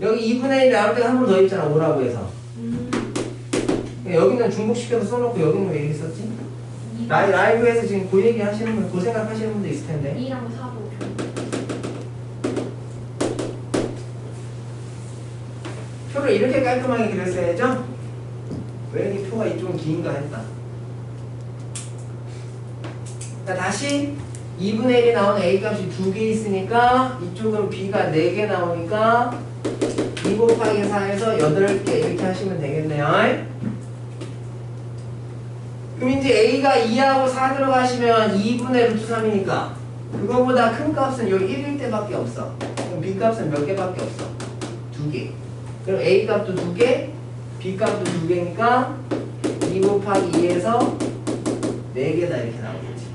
여기 2분의 1 나올 때가 한 번 더 있잖아. 오라고 해서. 여기는 중복시켜서 써놓고 여기는 왜 이렇게 썼지? 라이브에서 지금 그 얘기 하시는 분, 그 생각 하시는 분도 있을 텐데.
2랑 4도.
표를 이렇게 깔끔하게 그렸어야죠? 왜 이렇게 표가 이쪽은 긴가 했다. 자, 다시 2분의 1이 나오는 A 값이 2개 있으니까 이쪽은 B가 4개 나오니까 2 곱하기 4에서 8개 이렇게 하시면 되겠네요. 그럼 이제 A가 2하고 4 들어가시면 2분의 루트 3이니까 그거보다 큰 값은 여기 1일 때밖에 없어. 그럼 B 값은 몇 개밖에 없어? 2개. 그럼 A 값도 2개, B 값도 2개니까 2 곱하기 2에서 4개다 이렇게 나오겠지.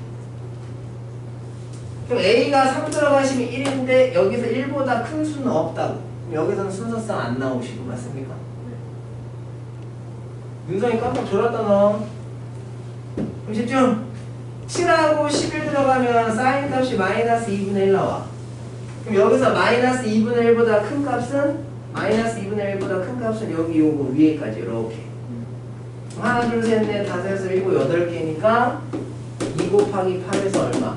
그럼 A가 3 들어가시면 1인데 여기서 1보다 큰 수는 없다고. 그럼 여기서는 순서상 안 나오시고 맞습니까? 윤성이 깜빡 졸았다 너. 그럼 집중. 7하고 11 들어가면 사인 값이 마이너스 2분의 1 나와. 그럼 여기서 마이너스 2분의 1보다 큰 값은 마이너스 2분의 1보다 큰 값은 여기 요거 위에까지 이렇게. 하나, 둘, 셋, 넷, 다섯, 여섯, 일곱, 8개니까 2 곱하기 8에서 얼마?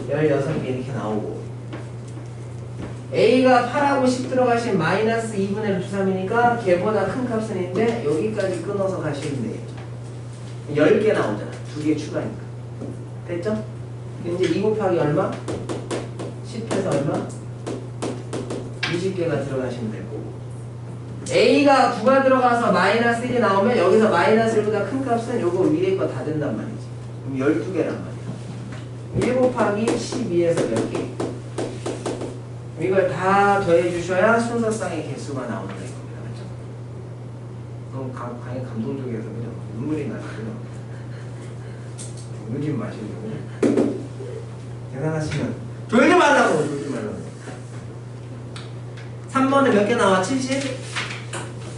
16개 이렇게 나오고 A가 8하고 10 들어가시면 마이너스 2분의 루트 3이니까 걔보다 큰 값은 있는데 여기까지 끊어서 가시면 되겠죠. 10개 나오잖아. 2개 추가니까. 됐죠? 이제 2 곱하기 얼마? 10해서 얼마? 20개가 들어가시면 될 거고 A가 9가 들어가서 마이너스 1이 나오면 여기서 마이너스 1보다 큰 값은 요거 위에 거 다 된단 말이지. 그럼 12개란 말이야. 1 곱하기 12에서 몇 개? 이걸 다 더해 주셔야 순서상의 개수가 나온다 이겁니다. 맞죠? 너무 강의 감동적이어서 그죠? 눈물이 나요. 울지 마시고 계산하시면 졸지 말라고. 졸지 말라고. 3번은 몇 개 나와? 70?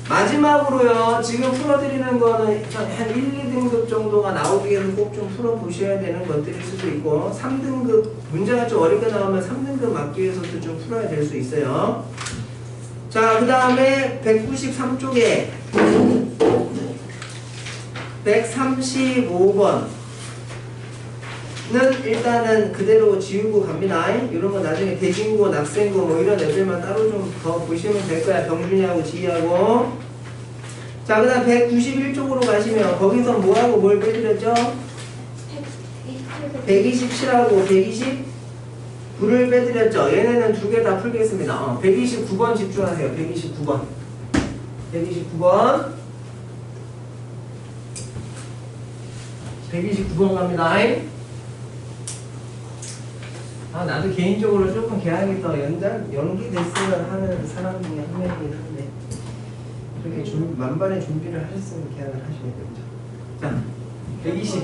마지막으로요. 지금 풀어드리는 거는 한 1, 2등급 정도가 나오기 위해서 꼭 좀 풀어보셔야 되는 것들일 수도 있고 3등급 문제가 좀 어렵게 나오면 3등급 맞기 위해서도 좀 풀어야 될 수 있어요. 자, 그 다음에 193쪽에 135번 일단은 그대로 지우고 갑니다. 이런 거 나중에 대진고, 낙생고 뭐 이런 애들만 따로 좀 더 보시면 될 거야. 병준이하고 지희하고. 자, 그 다음 191쪽으로 가시면 거기서 뭐하고 뭘 빼드렸죠? 127하고 129를 빼드렸죠. 얘네는 두 개 다 풀겠습니다. 129번 집중하세요. 129번. 129번. 129번 갑니다. 나도 개인적으로 조금 계약이 더 연기됐으면 하는 사람 중에 한 명이긴 한데 그렇게 만반의 준비를 하셨으면 계약을 하시면 됩니다. 자, 120.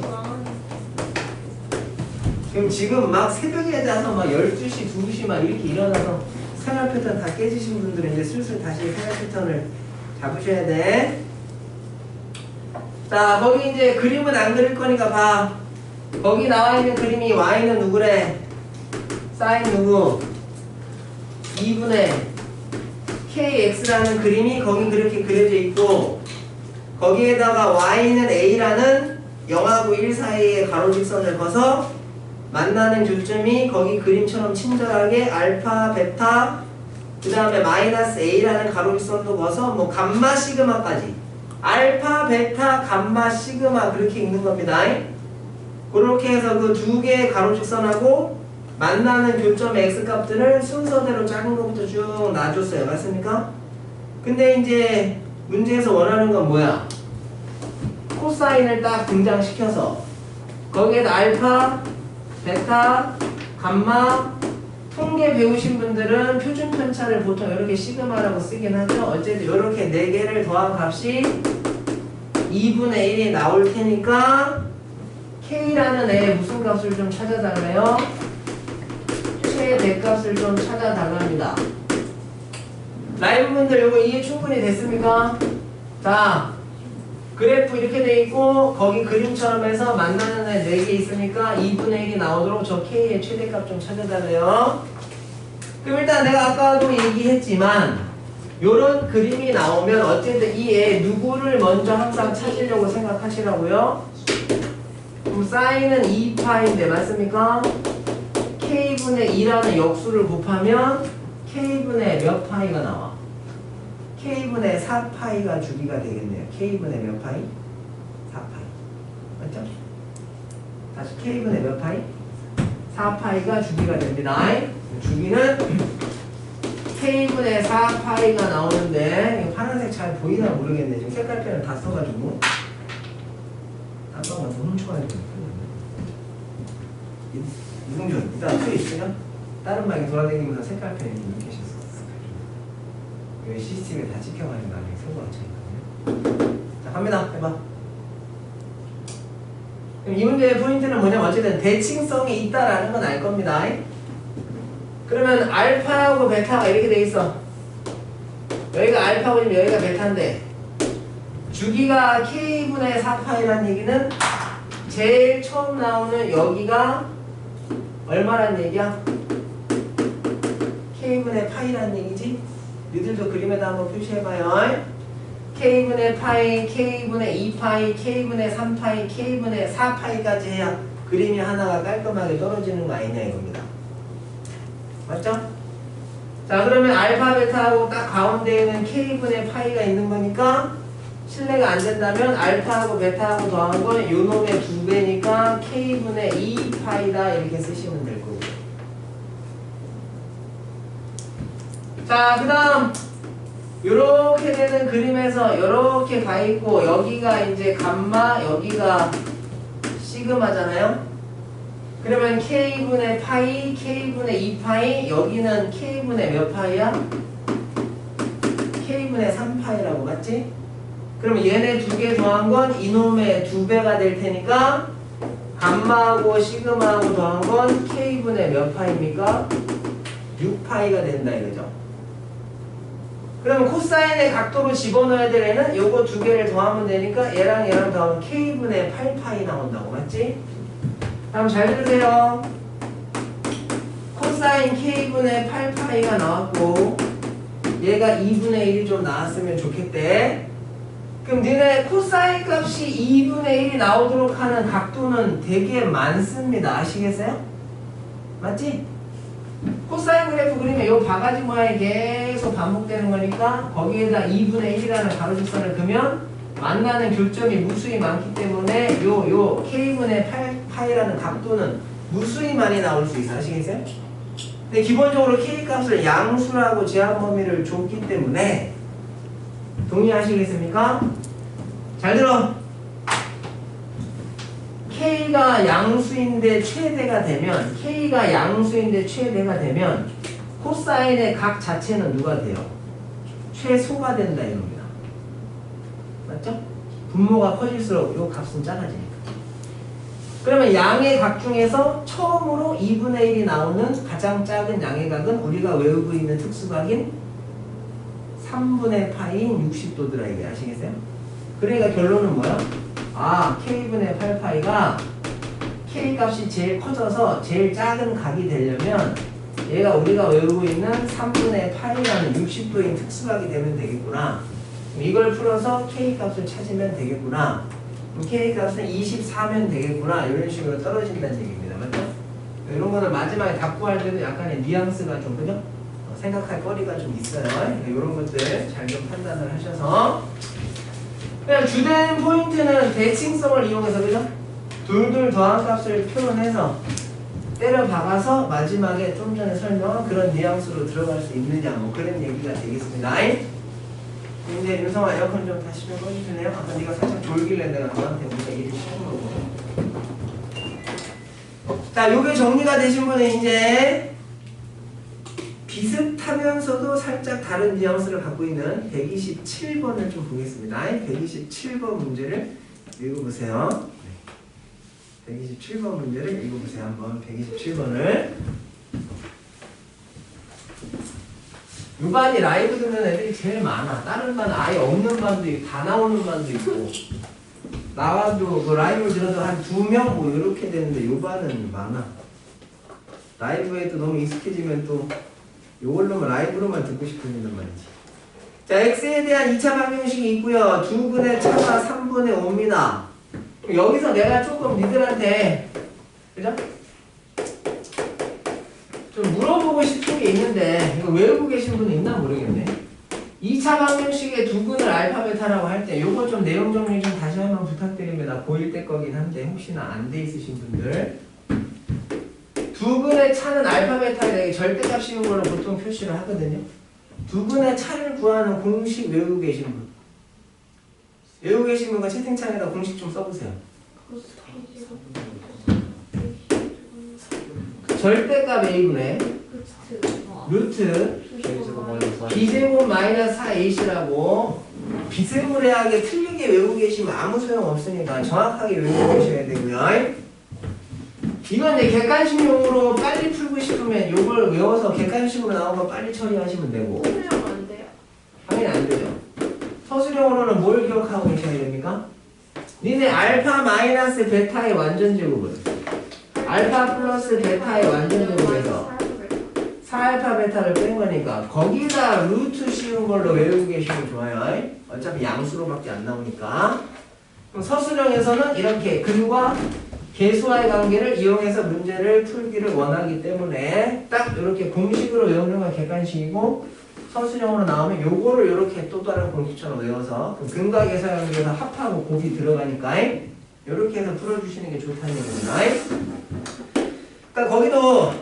지금 막 새벽에 자서 막 12시, 2시 막 이렇게 일어나서 생활 패턴 다 깨지신 분들은 이제 슬슬 다시 생활 패턴을 잡으셔야 돼. 자, 거기 이제 그림은 안 그릴 거니까 봐. 거기 나와 있는 그림이 y는 누구래? 사인 누구? 2분의 kx라는 그림이 거기 그렇게 그려져 있고 거기에다가 y는 a라는 0하고 1 사이의 가로직선을 커서 만나는 교점이 거기 그림처럼 친절하게 알파, 베타 그 다음에 마이너스 a라는 가로직선도 커서 뭐 감마, 시그마까지 알파, 베타, 감마, 시그마 그렇게 읽는 겁니다. 그렇게 해서 그 두 개의 가로직선하고 만나는 교점의 x값들을 순서대로 작은 것부터 쭉 놔줬어요. 맞습니까? 근데 이제 문제에서 원하는 건 뭐야? 코사인을 딱 등장시켜서 거기에다 알파, 베타, 감마 통계 배우신 분들은 표준 편차를 보통 이렇게 시그마라고 쓰긴 하죠. 어쨌든 이렇게 4개를 더한 값이 2분의 1이 나올 테니까 K라는 애의 무슨 값을 좀 찾아달래요? 최대값을 좀 찾아달랍니다. 라이브 분들 이거 이해 충분히 됐습니까? 자, 그래프 이렇게 돼 있고 거기 그림처럼 해서 만나는 애 4개 있으니까 2분의 1이 나오도록 저 K의 최대값 좀 찾아달래요. 그럼 일단 내가 아까도 얘기했지만 요런 그림이 나오면 어쨌든 이 애 누구를 먼저 항상 찾으려고 생각하시라고요? 그럼 사인은 2파인데 맞습니까? K분의 2라는 역수를 곱하면 K분의 몇 파이가 나와? K분의 4파이가 주기가 되겠네요. K분의 몇 파이? 4파이. 맞죠? 다시 K분의 몇 파이? 4파이가 주기가 됩니다. 주기는 K분의 4파이가 나오는데 이거 파란색 잘 보이나 모르겠네. 지금 색깔펜을 다 써가지고 깜빡만 더 훔쳐가지고 이승준, 일단 표 있으면 다른 방에 돌아다니면서 색깔펜 이렇게 계셨었어요. 이 시스템에 다 찍혀가지고 나중에 선거 안 쳐있거든요. 자, 갑니다. 해봐. 그럼 이 문제의 포인트는 뭐냐면 어쨌든 대칭성이 있다라는 건 알 겁니다. 그러면 알파하고 베타가 이렇게 돼 있어. 여기가 알파고 여기가 베타인데 주기가 K분의 4파이라는 얘기는 제일 처음 나오는 여기가 얼마란 얘기야? K분의 파이라는 얘기지? 니들도 그림에다 한번 표시해봐요. K분의 파이, K분의 2파이, K분의 3파이, K분의 4파이까지 해야 그림이 하나가 깔끔하게 떨어지는 거 아니냐 이겁니다. 맞죠? 자, 그러면 알파, 베타하고 딱 가운데에는 K분의 파이가 있는 거니까 실례가 안 된다면 알파하고 베타하고 더한 건 요놈의 2배니까 K분의 2파이다 이렇게 쓰시면 될 거고요. 자, 그 다음 요렇게 되는 그림에서 요렇게 가 있고 여기가 이제 감마 여기가 시그마잖아요. 그러면 K분의 파이, K분의 2파이 여기는 K분의 몇 파이야? K분의 3파이라고 맞지? 그러면 얘네 2개 더한 건 이놈의 2배가 될 테니까 감마하고 시그마하고 더한 건 K분의 몇 파입니까? 6파이가 된다 이거죠. 그러면 코사인의 각도로 집어넣어야 될 애는 요거 2개를 더하면 되니까 얘랑 얘랑 더하면 K분의 8파이 나온다고 맞지? 다음 잘 들으세요. 코사인 K분의 8파이가 나왔고 얘가 2분의 1이 좀 나왔으면 좋겠대. 그럼 니네 코사인 값이 2분의 1이 나오도록 하는 각도는 되게 많습니다. 아시겠어요? 맞지? 코사인 그래프 그리면 요 바가지 모양이 계속 반복되는 거니까 거기에다 2분의 1이라는 가로직선을 그면 만나는 교점이 무수히 많기 때문에 요 K분의 8파이라는 각도는 무수히 많이 나올 수 있어. 아시겠어요? 근데 기본적으로 K 값을 양수라고 제한 범위를 줬기 때문에 동의하시겠습니까? 잘 들어. K가 양수인데 최대가 되면 코사인의 각 자체는 누가 돼요? 최소가 된다 이겁니다. 맞죠? 분모가 커질수록 이 값은 작아지니까. 그러면 양의 각 중에서 처음으로 2분의 1이 나오는 가장 작은 양의 각은 우리가 외우고 있는 특수각인 3분의 파이인 60도더라 이게. 아시겠어요? 그러니까 결론은 뭐야? 아, K분의 8파이가 K 값이 제일 커져서 제일 작은 각이 되려면 얘가 우리가 외우고 있는 3분의 파이라는 60도인 특수각이 되면 되겠구나. 이걸 풀어서 K 값을 찾으면 되겠구나. K 값은 24면 되겠구나. 이런 식으로 떨어진다는 얘기입니다. 맞죠? 이런 거는 마지막에 답 구할 때도 약간의 뉘앙스가 좀 그죠? 생각할 거리가 좀 있어요. 이런 것들 잘 좀 판단을 하셔서 그냥 주된 포인트는 대칭성을 이용해서 그죠? 둘둘 더한 값을 표현해서 때려 박아서 마지막에 좀 전에 설명한 그런 뉘앙스로 들어갈 수 있느냐 뭐 그런 얘기가 되겠습니다. 근데 윤성아 에어컨 좀 다시 좀 꺼주실래요? 아까 네가 살짝 졸길래 내가 너한테 뭔가 일을 시킨 거고. 자, 요게 정리가 되신 분은 이제 비슷하면서도 살짝 다른 뉘앙스를 갖고 있는 127번을 좀 보겠습니다. 127번 문제를 읽어보세요. 127번 문제를 읽어보세요. 한번 127번을. 요 반이 라이브 듣는 애들이 제일 많아. 다른 반 아예 없는 반도 있고 다 나오는 반도 있고 나와도 그 라이브를 들어도 한 2명 뭐 이렇게 되는데 요 반은 많아. 라이브에 또 너무 익숙해지면 또 요걸로만 라이브로만 듣고 싶어진단 말이지. 자, x에 대한 2차 방정식이 있고요. 두 근의 차가 3분의 5입니다. 여기서 내가 조금 니들한테 그죠? 좀 물어보고 싶은 게 있는데 이거 외우고 계신 분 있나 모르겠네. 2차 방정식의 두 근을 알파 베타라고 할 때 요거 좀 내용 정리 좀 다시 한번 부탁드립니다. 고1 때 거긴 한데 혹시나 안 돼 있으신 분들 두 근의 차는 알파 베타에 절대값 씌운 걸로 보통 표시를 하거든요. 두 근의 차를 구하는 공식 외우고 계신 분 외우고 계신 분과 채팅창에다 공식 좀 써보세요. 절대값 A분의 루트 B제곱 마이너스 4AC라고 비스무리하게 틀리게 외우고 계시면 아무 소용 없으니까 정확하게 외우고 계셔야 되고요. 이건 이제 객관식용으로 빨리 풀고 싶으면 이걸 외워서 객관식으로 나온 거 빨리 처리하시면 되고.
서술형 안 돼요?
당연히 안 되죠. 서술형으로는 뭘 기억하고 계셔야 됩니까? 니네 알파 마이너스 베타의 완전 제곱은 알파 플러스 베타의 완전 제곱에서 4알파 베타를 뺀 거니까 거기다 루트 씌운 걸로 외우고 계시면 좋아요. 어차피 양수로밖에 안 나오니까. 그럼 서술형에서는 이렇게 근과 계수와의 관계를 이용해서 문제를 풀기를 원하기 때문에 딱 이렇게 공식으로 외우는 건 객관식이고 서술형으로 나오면 요거를 이렇게 또 다른 공식처럼 외워서 근과 계수와 관계에서 합하고 곱이 들어가니까 이렇게 해서 풀어주시는 게 좋다는 얘기입니다. 그러니까 거기도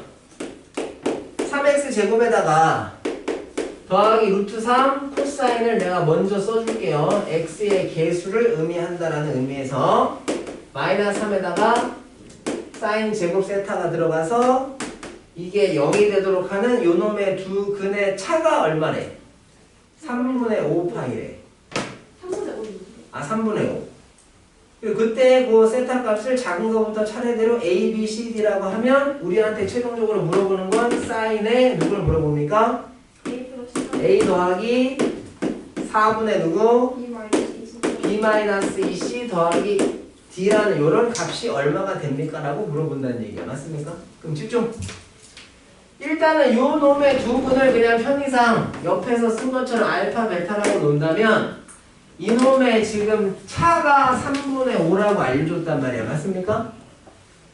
3x 제곱에다가 더하기 루트 3 코사인을 내가 먼저 써줄게요. x의 계수를 의미한다라는 의미에서 마이너스 3에다가 사인 제곱 세타가 들어가서 이게 0이 되도록 하는 요놈의 두 근의 차가 얼마래? 3분의 5파이래.
3분의 5.
아 3분의 5. 그리고 그때 그 세타 값을 작은 거부터 차례대로 A, B, C, D라고 하면 우리한테 최종적으로 물어보는 건 사인에 누굴 물어봅니까? A 더하기 4분의 누구? B 마이너스 2C 더하기 D라는 이런 값이 얼마가 됩니까? 라고 물어본다는 얘기야. 맞습니까? 그럼 집중! 일단은 요 놈의 두 근을 그냥 편의상 옆에서 쓴 것처럼 알파, 베타라고 놓는다면 이놈의 지금 차가 3분의 5라고 알려줬단 말이야. 맞습니까?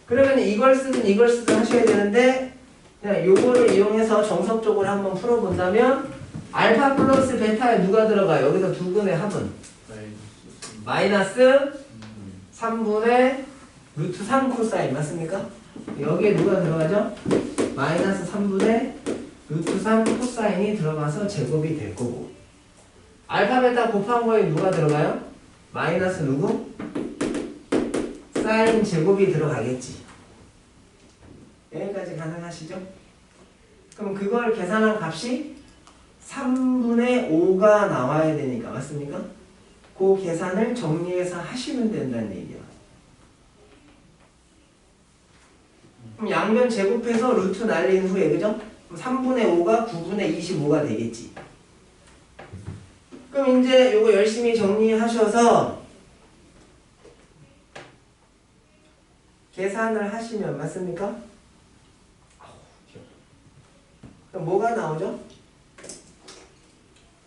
그러면 이걸 쓰든 하셔야 되는데 그냥 요거를 이용해서 정석적으로 한번 풀어본다면 알파 플러스 베타에 누가 들어가요? 여기서 두 근의 합은 마이너스 3분의 루트 3 코사인 맞습니까? 여기에 누가 들어가죠? 마이너스 3분의 루트 3 코사인이 들어가서 제곱이 될 거고 알파 베타 곱한 거에 누가 들어가요? 마이너스 누구? 사인 제곱이 들어가겠지. 여기까지 가능하시죠? 그럼 그걸 계산한 값이 3분의 5가 나와야 되니까 맞습니까? 그 계산을 정리해서 하시면 된다는 얘기야. 그럼 양변 제곱해서 루트 날린 후에 그죠? 그럼 3분의 5가 9분의 25가 되겠지. 그럼 이제 요거 열심히 정리하셔서 계산을 하시면 맞습니까? 그럼 뭐가 나오죠?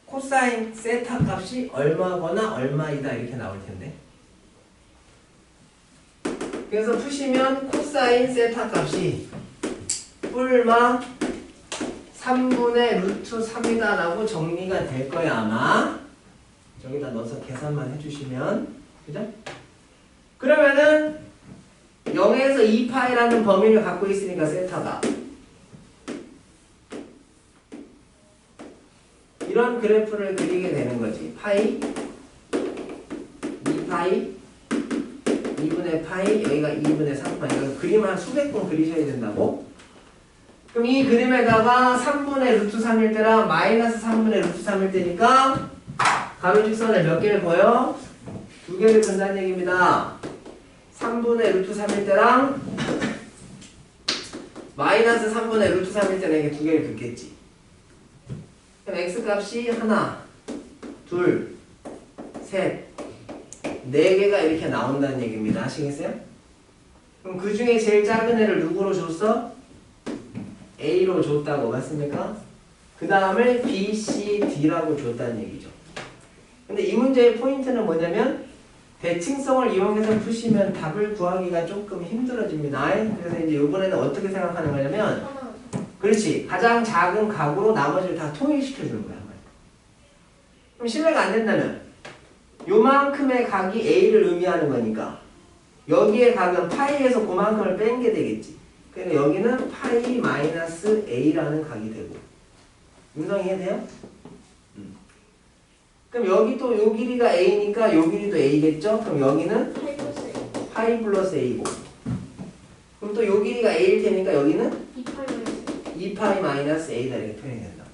코사인 세타 값이 얼마거나 얼마이다 이렇게 나올 텐데. 그래서 푸시면 코사인 세타 값이 뿔마 3분의 루트 3이다 라고 정리가 될 거야 아마. 저기다 넣어서 계산만 해주시면 그죠? 그러면은 0에서 2파이라는 범위를 갖고 있으니까 세타가 이런 그래프를 그리게 되는 거지. 파이 2파이 2분의 파이 여기가 2분의 3파이 그러니까 그림을 한 수백 번 그리셔야 된다고. 그럼 이 그림에다가 3분의 루트 3일 때랑 마이너스 3분의 루트 3일 때니까 가로직선을 몇 개를 보여? 두 개를 본다는 얘기입니다. 3분의 루트 3일 때랑 마이너스 3분의 루트 3일 때는 이게 두 개를 긋겠지. 그럼 x값이 하나, 둘, 셋, 네 개가 이렇게 나온다는 얘기입니다. 아시겠어요? 그럼 그 중에 제일 작은 애를 누구로 줬어? A로 줬다고 맞습니까? 그 다음을 B, C, D라고 줬다는 얘기죠. 근데 이 문제의 포인트는 뭐냐면 대칭성을 이용해서 푸시면 답을 구하기가 조금 힘들어집니다. 그래서 이제 이번에는 어떻게 생각하는 거냐면 그렇지 가장 작은 각으로 나머지를 다 통일시켜주는 거야. 그럼 신뢰가 안 된다면 요만큼의 각이 A를 의미하는 거니까 여기의 각은 파이에서 그만큼을 뺀 게 되겠지. 그러니까 여기는 파이 마이너스 A라는 각이 되고 음성 이해돼요? 그럼 여기 또 요 길이가 A니까 요 길이도 A겠죠? 그럼 여기는 파이 플러스 A고 그럼 또 요 길이가 A일 테니까 여기는 2파이 마이너스 A다 이렇게 표현이 된다.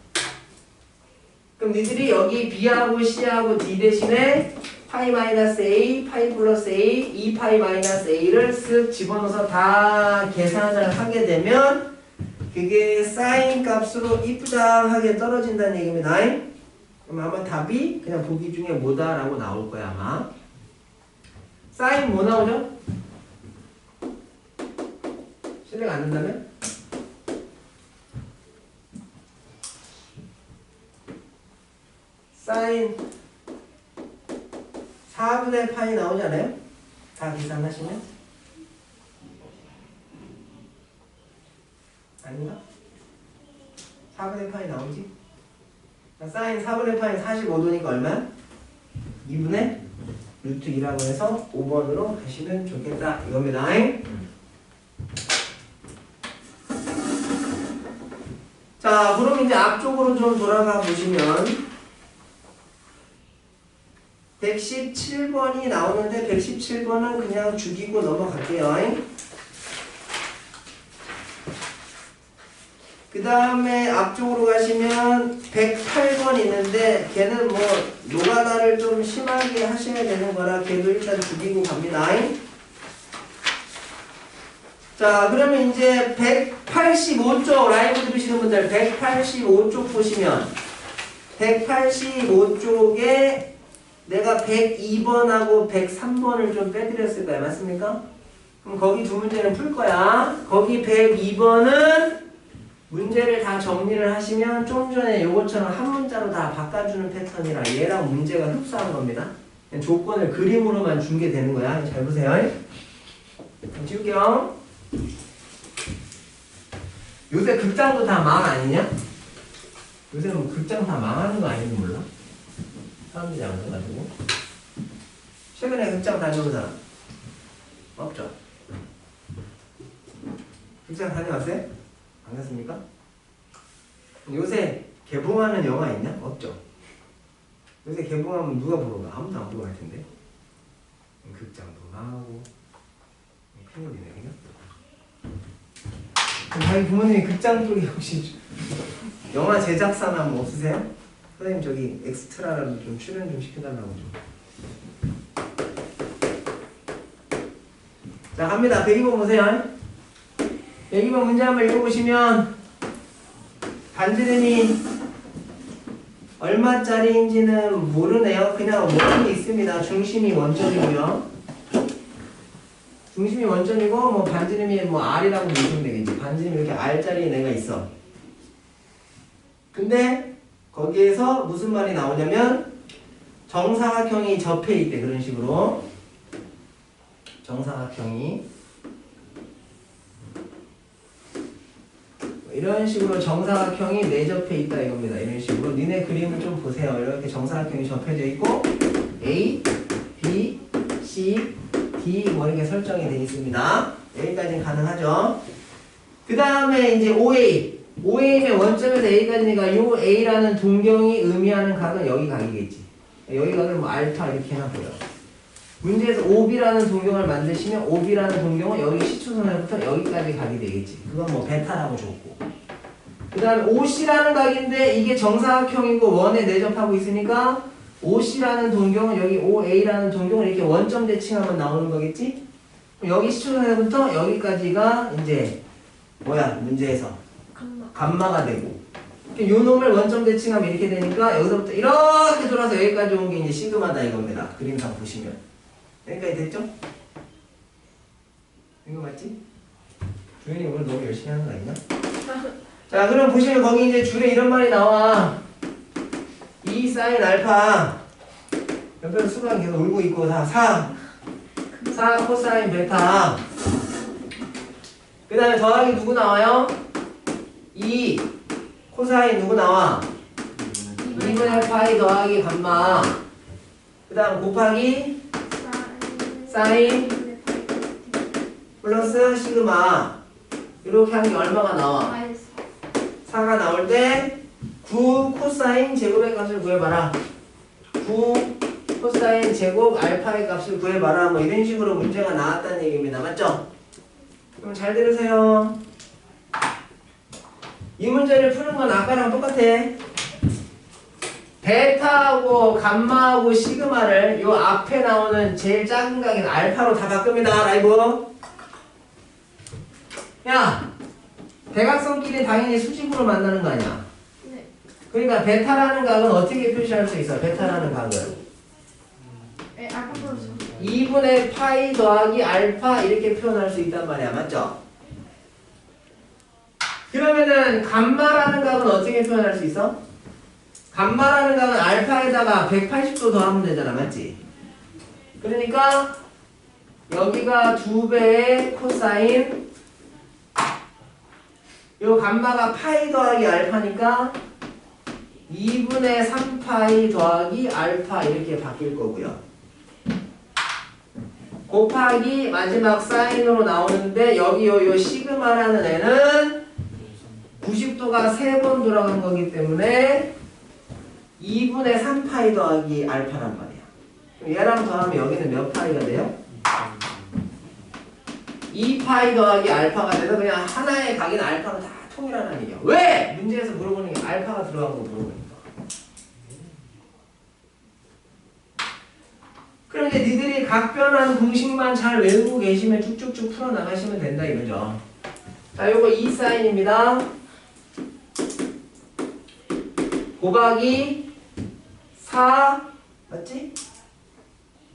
그럼 니들이 여기 B하고 C하고 D 대신에 파이 마이너스 A, 파이 플러스 A, 2파이 마이너스 A를 쓱 집어넣어서 다 계산을 하게 되면 그게 사인 값으로 이쁘장하게 떨어진다는 얘기입니다. 그럼 아마 답이 그냥 보기 중에 뭐다 라고 나올 거야 아마. 사인 뭐 나오죠? 실례가 안 된다면? 사인 4분의 파이 나오지 않아요? 다 계산하시면? 아닌가? 4분의 파이 나오지? 사인 4분의 파이 45도니까 얼마야? 2분의 루트 2라고 해서 5번으로 가시면 좋겠다 이겁니다. 자 그럼 이제 앞쪽으로 좀 돌아가 보시면 117번이 나오는데 117번은 그냥 죽이고 넘어갈게요. 그 다음에 앞쪽으로 가시면 108번 있는데 걔는 뭐 노가다를 좀 심하게 하셔야 되는 거라 걔도 일단 죽이고 갑니다. 자 그러면 이제 185쪽 라이브 들으시는 분들 185쪽 보시면 185쪽에 내가 102번하고 103번을 좀 빼드렸을 거야. 맞습니까? 그럼 거기 두 문제는 풀 거야. 거기 102번은 문제를 다 정리를 하시면 좀 전에 요것처럼 한 문자로 다 바꿔주는 패턴이라 얘랑 문제가 흡사한 겁니다. 그냥 조건을 그림으로만 준 게 되는 거야. 잘 보세요. 지울게요. 요새 극장도 다 망 아니냐? 요새는 뭐 극장 다 망하는 거 아닌지 몰라? 사람들이 안 가가지고. 최근에 극장 다녀온 사람? 없죠? 극장 다녀왔어요? 안 갔습니까? 요새 개봉하는 영화 있냐? 없죠? 요새 개봉하면 누가 보러 가? 아무도 안 보러 갈 텐데. 극장도 망하고. 큰일이네, 그냥. 자기 부모님이 극장 쪽에 혹시 영화 제작사나 뭐 없으세요? 선생님 저기 엑스트라라도 좀 출연 좀 시켜달라고 좀. 자 갑니다. 102번 보세요. 102번 문제 한번 읽어보시면 반지름이 얼마짜리인지는 모르네요. 그냥 원이 있습니다. 중심이 원점이고요. 중심이 원점이고 뭐 반지름이 뭐 R이라고 보시면 되겠지. 반지름이 이렇게 R짜리 애가 있어. 근데 거기에서 무슨 말이 나오냐면 정사각형이 접해 있대. 그런 식으로 정사각형이 이런 식으로 정사각형이 내접해 있다 이겁니다. 이런 식으로 니네 그림을 좀 보세요. 이렇게 정사각형이 접해져 있고 A, B, C, D 뭐 이렇게 설정이 되어 있습니다. 여기까지는 가능하죠. 그 다음에 이제 OA. OA면 원점에서 A까지니까 이 A라는 동경이 의미하는 각은 여기 각이겠지. 여기 각을 뭐 알파 이렇게 해놨고요. 문제에서 OB라는 동경을 만드시면 OB라는 동경은 여기 시초선에부터 여기까지 각이 되겠지. 그건 뭐 베타라고 줬고. 그 다음에 OC라는 각인데 이게 정사각형이고 원에 내접하고 있으니까 OC라는 동경은 여기 OA라는 동경을 이렇게 원점 대칭하면 나오는 거겠지? 여기 시초선에부터 여기까지가 이제 뭐야 문제에서 감마가 되고 요 놈을 원점 대칭하면 이렇게 되니까 여기서부터 이렇게 돌아서 여기까지 온 게 이제 시그마다 이겁니다. 그림상 보시면 여기까지 됐죠? 이거 맞지? 주연이 오늘 너무 열심히 하는 거 아니냐? 자 그럼 보시면 거기 이제 줄에 이런 말이 나와. 2 사인 알파 옆에서 수가 계속 울고 있고 다 4 코사인 베타. 그 다음에 더하기 누구 나와요? 2 코사인 누구 나와? 2분의 파이 더하기 감마. 그 다음 곱하기 사인 플러스 시그마. 이렇게 한 게 얼마가 나와? 4가 나올 때 9 코사인 제곱의 값을 구해봐라. 9 코사인 제곱 알파의 값을 구해봐라. 뭐 이런 식으로 문제가 나왔다는 얘기입니다. 맞죠? 그럼 잘 들으세요. 이 문제를 푸는 건 아까랑 똑같아. 베타하고 감마하고 시그마를 요 앞에 나오는 제일 작은 각인 알파로 다 바꿉니다. 라이브. 야, 대각선끼리 당연히 수직으로 만나는 거 아니야?
네.
그러니까 베타라는 각은 어떻게 표시할 수 있어? 베타라는 각을
네, 알파 플러스
2분의 파이 더하기 알파 이렇게 표현할 수 있단 말이야. 맞죠? 그러면은 감마라는 각은 어떻게 표현할 수 있어? 감마라는 각은 알파에다가 180도 더하면 되잖아. 맞지? 그러니까 여기가 2배의 코사인 요 감마가 파이 더하기 알파니까 2분의 3파이 더하기 알파 이렇게 바뀔 거고요. 곱하기 마지막 사인으로 나오는데 여기 요 시그마라는 애는 90도가 3번 돌아간 거기 때문에 2분의 3파이 더하기 알파란 말이야. 그럼 얘랑 더하면 여기는 몇 파이가 돼요? 2파이 더하기 알파가 돼서 그냥 하나의 각인 알파로 다 통일하는 얘기야. 왜? 문제에서 물어보는 게 알파가 들어간 거 물어보니까. 그럼 이제 니들이 각변한 공식만 잘 외우고 계시면 쭉쭉쭉 풀어나가시면 된다 이거죠. 자, 요거 2사인입니다. 곱하기 4 맞지?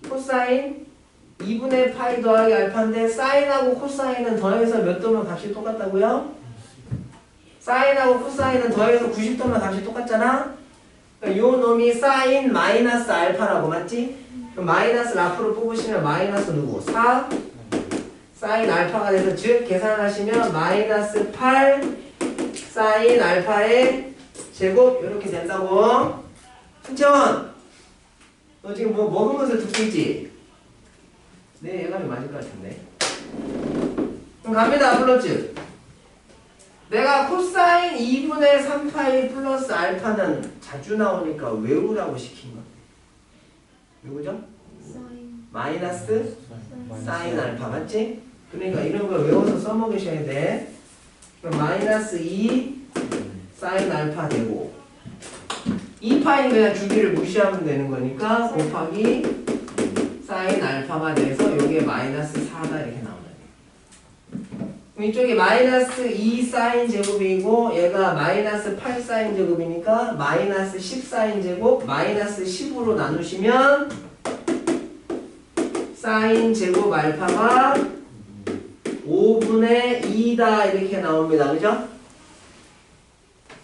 코사인 2분의 파이 더하기 알파인데 사인하고 코사인은 더해서 몇 도면 값이 똑같다고요? 사인하고 코사인은 더해서 90도면 값이 똑같잖아? 그러니까 요 놈이 사인 마이너스 알파라고 맞지? 그럼 마이너스를 앞으로 뽑으시면 마이너스 누구? 4 사인 알파가 돼서 즉 계산하시면 마이너스 8 사인 알파의 제곱 이렇게 된다고. 신채원 너 지금 뭐 먹으면서 듣고 있지? 내 예감이 맞을 것 같은데. 그럼 갑니다. 플러스 내가 코사인 2분의 3파이 플러스 알파는 자주 나오니까 외우라고 시킨 거. 누구죠?
사인.
마이너스 사인 알파 맞지? 그러니까 이런 걸 외워서 써먹으셔야 돼. 그럼 마이너스 2 사인 알파 되고 2파인 그냥 주기를 무시하면 되는 거니까 곱하기 사인 알파가 돼서 여기에 마이너스 4가 이렇게 나오는 거예요. 그럼 이쪽이 마이너스 2 사인 제곱이고 얘가 마이너스 8 사인 제곱이니까 마이너스 10 사인 제곱 마이너스 10으로 나누시면 사인 제곱 알파가 5분의 2다 이렇게 나옵니다. 그죠?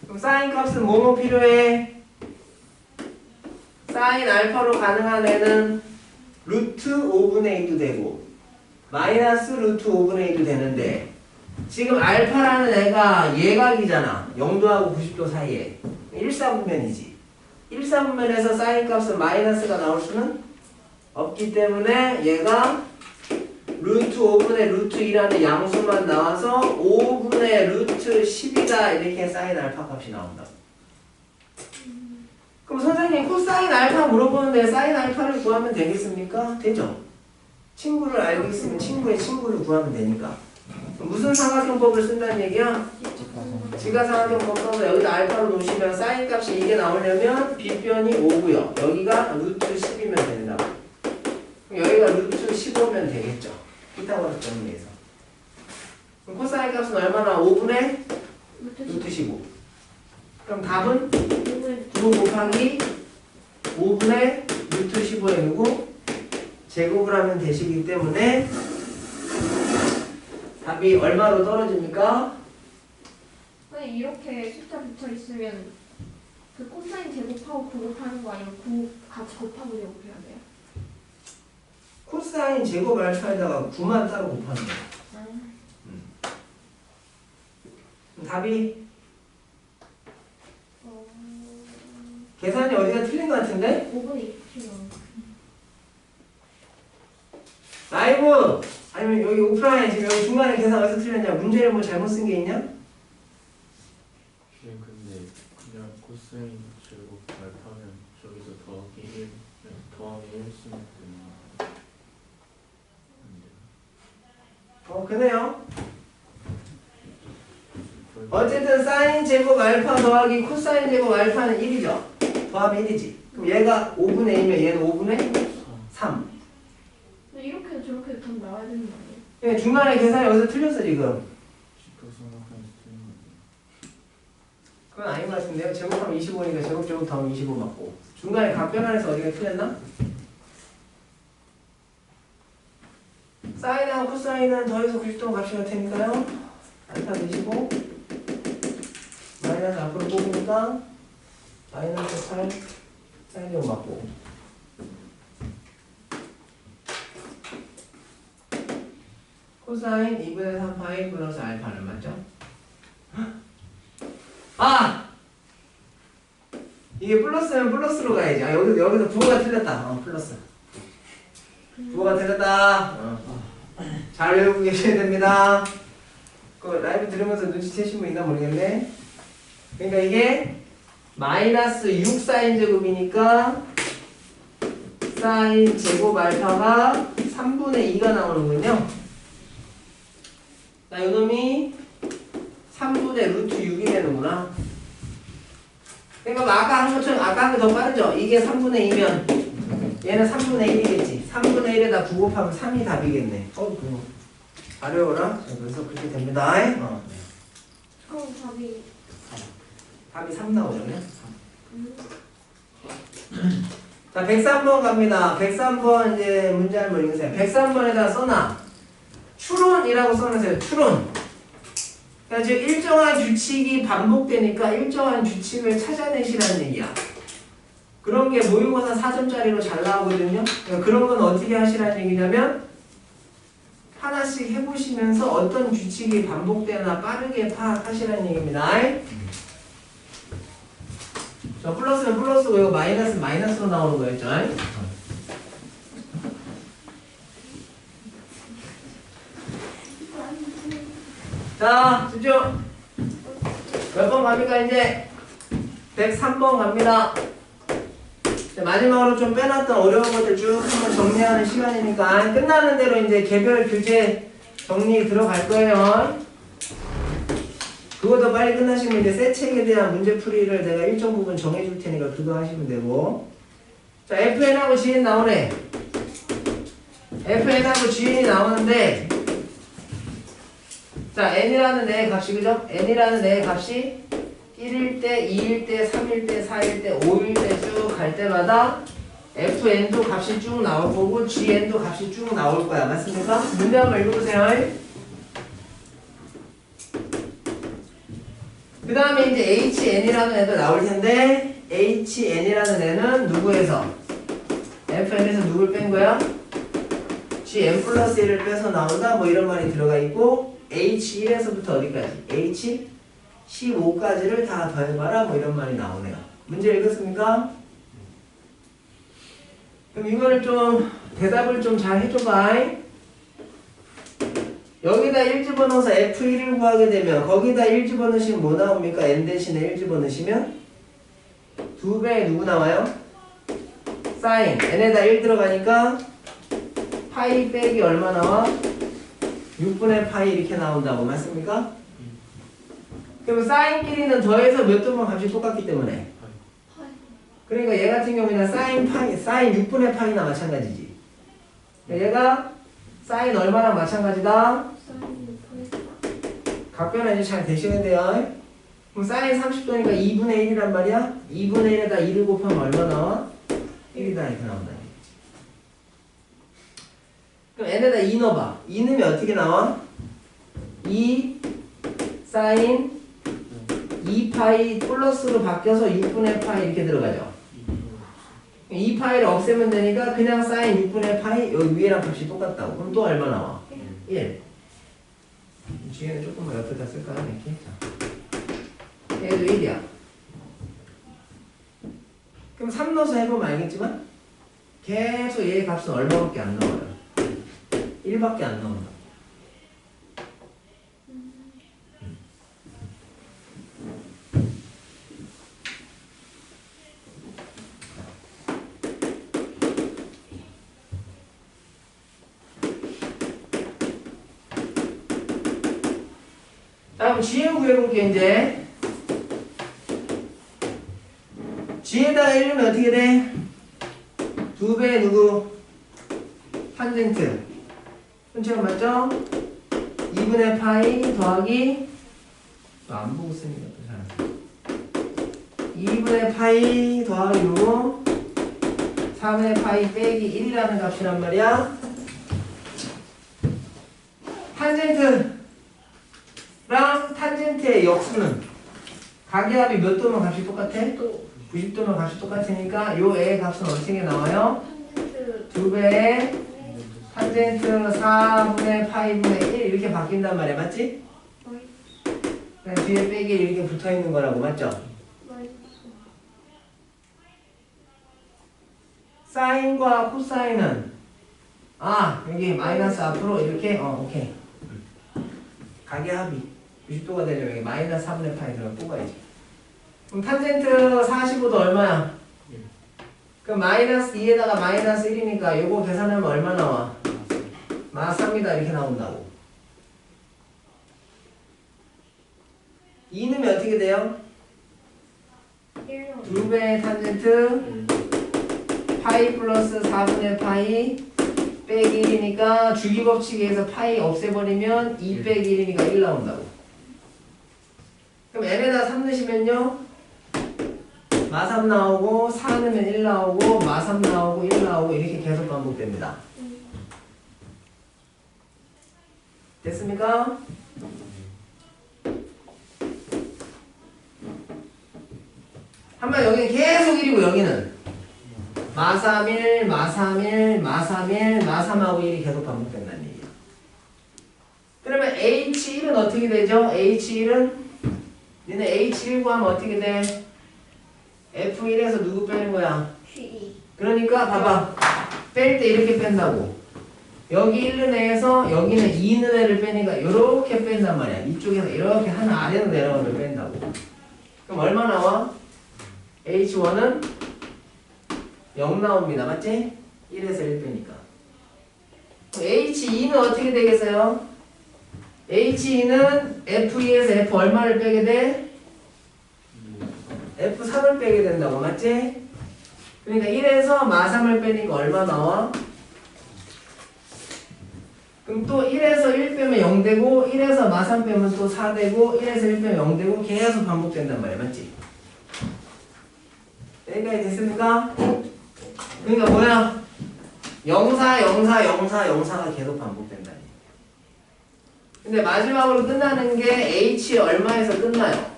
그럼 사인 값은 뭐뭐 필요해? 사인 알파로 가능한 애는 루트 5분의 2도 되고 마이너스 루트 5분의 2도 되는데 지금 알파라는 애가 예각이잖아. 0도하고 90도 사이에 1사분면이지. 1사분면에서 사인 값은 마이너스가 나올 수는 없기 때문에 얘가 루트 5분의 루트 2라는 양수만 나와서 5분의 루트 10이다 이렇게 사인 알파 값이 나온다. 그럼 선생님 코사인 알파 물어보는데 사인 알파를 구하면 되겠습니까? 되죠. 친구를 알고 있으면 친구의 친구를 구하면 되니까. 무슨 삼각형법을 쓴다는 얘기야? 직각삼각형법 써서 여기다 알파로 놓으시면 사인 값이 이게 나오려면 빗변이 5고요. 여기가 루트 10이면 된다. 그럼 여기가 루트 15면 되겠죠. 피타고라스 정리해서. 그럼 코사인 값은 얼마나? 5분의 루트 15. 그럼 답은 9 곱하기 5분의 루트 15에 누구? 제곱을 하면 되시기 때문에 답이 얼마로 떨어집니까?
아니 이렇게 숫자 붙여 있으면 그 코사인 제곱하고 곱하는 거 아니면 같이 곱하고 제곱해야 돼요?
코사인 제곱 알파에다가 9만 따로 곱하는 거야. 답이 계산이 어디가 틀린 것 같은데?
5분의 2kg.
라이브! 아니면 여기 오프라인 지금 여기 중간에 계산 어디서 틀렸냐? 문제를 뭐 잘못 쓴 게 있냐?
네, 근데 그냥 코사인 제곱 알파면 저기서 더하기 1 쓰면 되나? 안 돼요?
그네요. 어쨌든 사인 제곱 알파 더하기 코사인 제곱 알파는 1이죠. 더하면 1이지. 그럼 얘가 5분의 2면 얘는 5분의 3.
근데 이렇게도 저렇게도 답 나와야 되는 거 아니에요?
예, 중간에 계산이 여기서 틀렸어 지금.
직각삼각형에서 틀린 거죠.
그건 아닌 것 같은데요. 제곱하면 25니까 제곱 더하면 25 맞고. 중간에 각 변환해서 어디가 틀렸나? 사인하고 코사인은 더해서 90도 값이 될 테니까요. 알파 드시고 마이너스 앞으로 뽑으니까 마이너스 8 사인 제곱 맞고. 코사인 2분의 3파이 플러스 알파는 맞죠? 아! 이게 플러스면 플러스로 가야지. 아, 여기서 부호가 틀렸다. 플러스. 부호가 틀렸다. 잘 외우고 계셔야 됩니다. 그 라이브 들으면서 눈치채신 분 있나 모르겠네. 그러니까 이게 마이너스 6 사인 제곱이니까 사인 제곱 알파가 3분의 2가 나오는군요. 자, 요놈이 3분의 루트 6이 되는구나. 그러니까 아까 한 것처럼 아까 한 게 더 빠르죠? 이게 3분의 2면 얘는 3분의 1이겠지. 3분의 1에다 9 곱하면 3이 답이겠네. 그거 잘 외워라. 그래서 그렇게 됩니다.
그럼
답이 3 나오죠. 그냥? 자, 103번 갑니다. 103번 이제 문제 한번 읽으세요. 103번에다 써놔. 추론이라고 써놓으세요. 추론. 그러니까 즉 일정한 규칙이 반복되니까 일정한 규칙을 찾아내시라는 얘기야. 그런 게 모의고사 4점짜리로 잘 나오거든요. 그러니까 그런 건 어떻게 하시라는 얘기냐면 하나씩 해보시면서 어떤 규칙이 반복되나 빠르게 파악하시라는 얘기입니다. 자, 플러스는 플러스고 이거 마이너스는 마이너스로 나오는 거였죠. 자, 집중. 몇 번 갑니까 이제? 103번 갑니다. 자, 마지막으로 좀 빼놨던 어려운 것들 쭉 한번 정리하는 시간이니까 끝나는 대로 이제 개별 교재 정리 들어갈 거예요. 그것도 빨리 끝나시면 이제 새 책에 대한 문제풀이를 내가 일정 부분 정해줄 테니까 그거 하시면 되고. 자, FN하고 GN 나오네. FN하고 GN이 나오는데 자, n이라는 애의 값이 그죠? n이라는 애의 값이 1일 때, 2일 때, 3일 때, 4일 때, 5일 때 쭉 갈 때마다 fn도 값이 쭉 나올 거고 gn도 값이 쭉 나올 거야. 맞습니까? 문제 한번 읽어보세요. 그 다음에 이제 hn이라는 애도 나올 텐데 hn이라는 애는 누구에서? fn에서 누굴 뺀 거야? gn 플러스 1을 빼서 나온다 뭐 이런 말이 들어가 있고 H1에서부터 어디까지? H15까지를 다 더해봐라 뭐 이런 말이 나오네요. 문제 읽었습니까? 그럼 이거를 좀 대답을 좀 잘 해줘봐. 여기다 1 집어넣어서 F1을 구하게 되면 거기다 1 집어넣으시면 뭐 나옵니까? N 대신에 1 집어넣으시면 2배 누구 나와요? 사인 N에다 1 들어가니까 파이 빼기 얼마 나와? 6분의 파이 이렇게 나온다고 맞습니까? 그럼 사인끼리는 더해서 몇 등분 값이 똑같기 때문에 그러니까 얘 같은 경우에는 사인 6분의 파이나 마찬가지지. 얘가 사인 얼마나 마찬가지다? 각변은 이제 잘 되셔야 돼요. 그럼 사인 30도니까 2분의 1이란 말이야? 2분의 1에다 2를 곱하면 얼마 나와? 1이다 이렇게 나온다. 그럼 n에다 2 넣어봐. 2 넣으면 어떻게 나와? 2 사인 2파이 플러스로 바뀌어서 6분의 파이 이렇게 들어가죠. 2파이를 없애면 되니까 그냥 사인 6분의 파이 여기 위에랑 값이 똑같다고. 그럼 또 얼마 나와? 1. 뒤에는 조금만 옆에다 쓸까요? 이렇게. 얘도 1이야. 그럼 3 넣어서 해보면 알겠지만 계속 얘의 값은 얼마밖에 안 나와요. 1밖에 안 나온다. 다음 gn 구해볼게 이제. g에다가 1 넣으면 어떻게 돼? 2배 누구? 탄젠트. 손처럼 맞죠? 2분의 파이 더하기 안 보고 쓰니까 또 잘 2분의 파이 더하기 요거 3분의 파이 빼기 1이라는 값이란 말이야. 탄젠트랑 탄젠트의 역수는 가계합이 몇 도면 값이 똑같아? 90도면 값이 똑같으니까 요 애의 값은 어떻게 나와요? 2배의 탄젠트 4분의 파이분의 1 이렇게 바뀐단 말이야. 맞지? 그냥 뒤에 빼기 이렇게 붙어있는 거라고. 맞죠? 사인과 코사인은 여기 마이너스 앞으로 이렇게 오케이. 가계합이 90도가 되려면 여기 마이너스 4분의 파이 들어가 뽑아야지. 그럼 탄젠트 45도 얼마야? 그럼 마이너스 2에다가 마이너스 1이니까 요거 계산하면 얼마 나와? 마 3이다 이렇게 나온다고. 2 넣으면 어떻게 돼요? 2배의 탄젠트 파이 플러스 4분의 파이 빼기 1이니까 주기법칙에서 파이 없애버리면 2 빼기 1이니까 1 나온다고. 그럼 n에다 3 넣으시면요 마 3 나오고 4 넣으면 1 나오고 마 3 나오고 1 나오고 이렇게 계속 반복됩니다. 됐습니까? 한번 여기는 계속 1이고 여기는 마3 1, 마3 1, 마3 1, 마3하고 1이 계속 반복된다는 얘기야. 그러면 H1은 어떻게 되죠? H1은 니네 H1 구하면 어떻게 돼? F1에서 누구 빼는 거야?
P2.
그러니까 봐봐. 뺄 때 이렇게 뺀다고. 여기 1는 애에서 여기는 2는 애를 빼니까 이렇게 뺀단 말이야. 이쪽에서 이렇게 하나 아래로 내려가면 뺀다고. 그럼 얼마 나와? H1은 0 나옵니다. 맞지? 1에서 1 빼니까. H2는 어떻게 되겠어요? H2는 F2에서 F 얼마를 빼게 돼? F3을 빼게 된다고. 맞지? 그러니까 1에서 마3을 빼니까 얼마 나와? 그럼 또 1에서 1 빼면 0 되고 1에서 마3 빼면 또 4 되고 1에서 1 빼면 0 되고 계속 반복된단 말이야. 맞지? 여기까지 됐습니까? 그러니까 뭐야? 04, 04, 04, 04가 계속 반복된다니. 근데 마지막으로 끝나는 게 H 얼마에서 끝나요?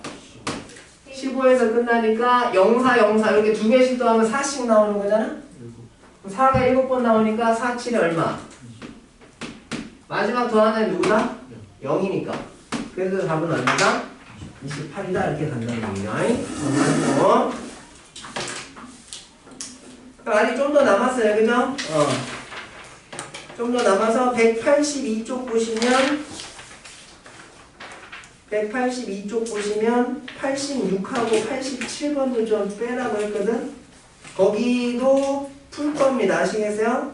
15에서 끝나니까 04, 04 이렇게 두 개씩 더하면 4씩 나오는 거잖아? 4가 7번 나오니까 4, 7이 얼마? 마지막 더하는 누구다? 0이니까. 그래서 답은 얼마다? 28이다. 이렇게 간다는 얘기야. 그럼 아직 좀 더 남았어요. 그죠? 좀 더 남아서 182쪽 보시면 182쪽 보시면 86하고 87번도 좀 빼라고 했거든? 거기도 풀 겁니다. 아시겠어요?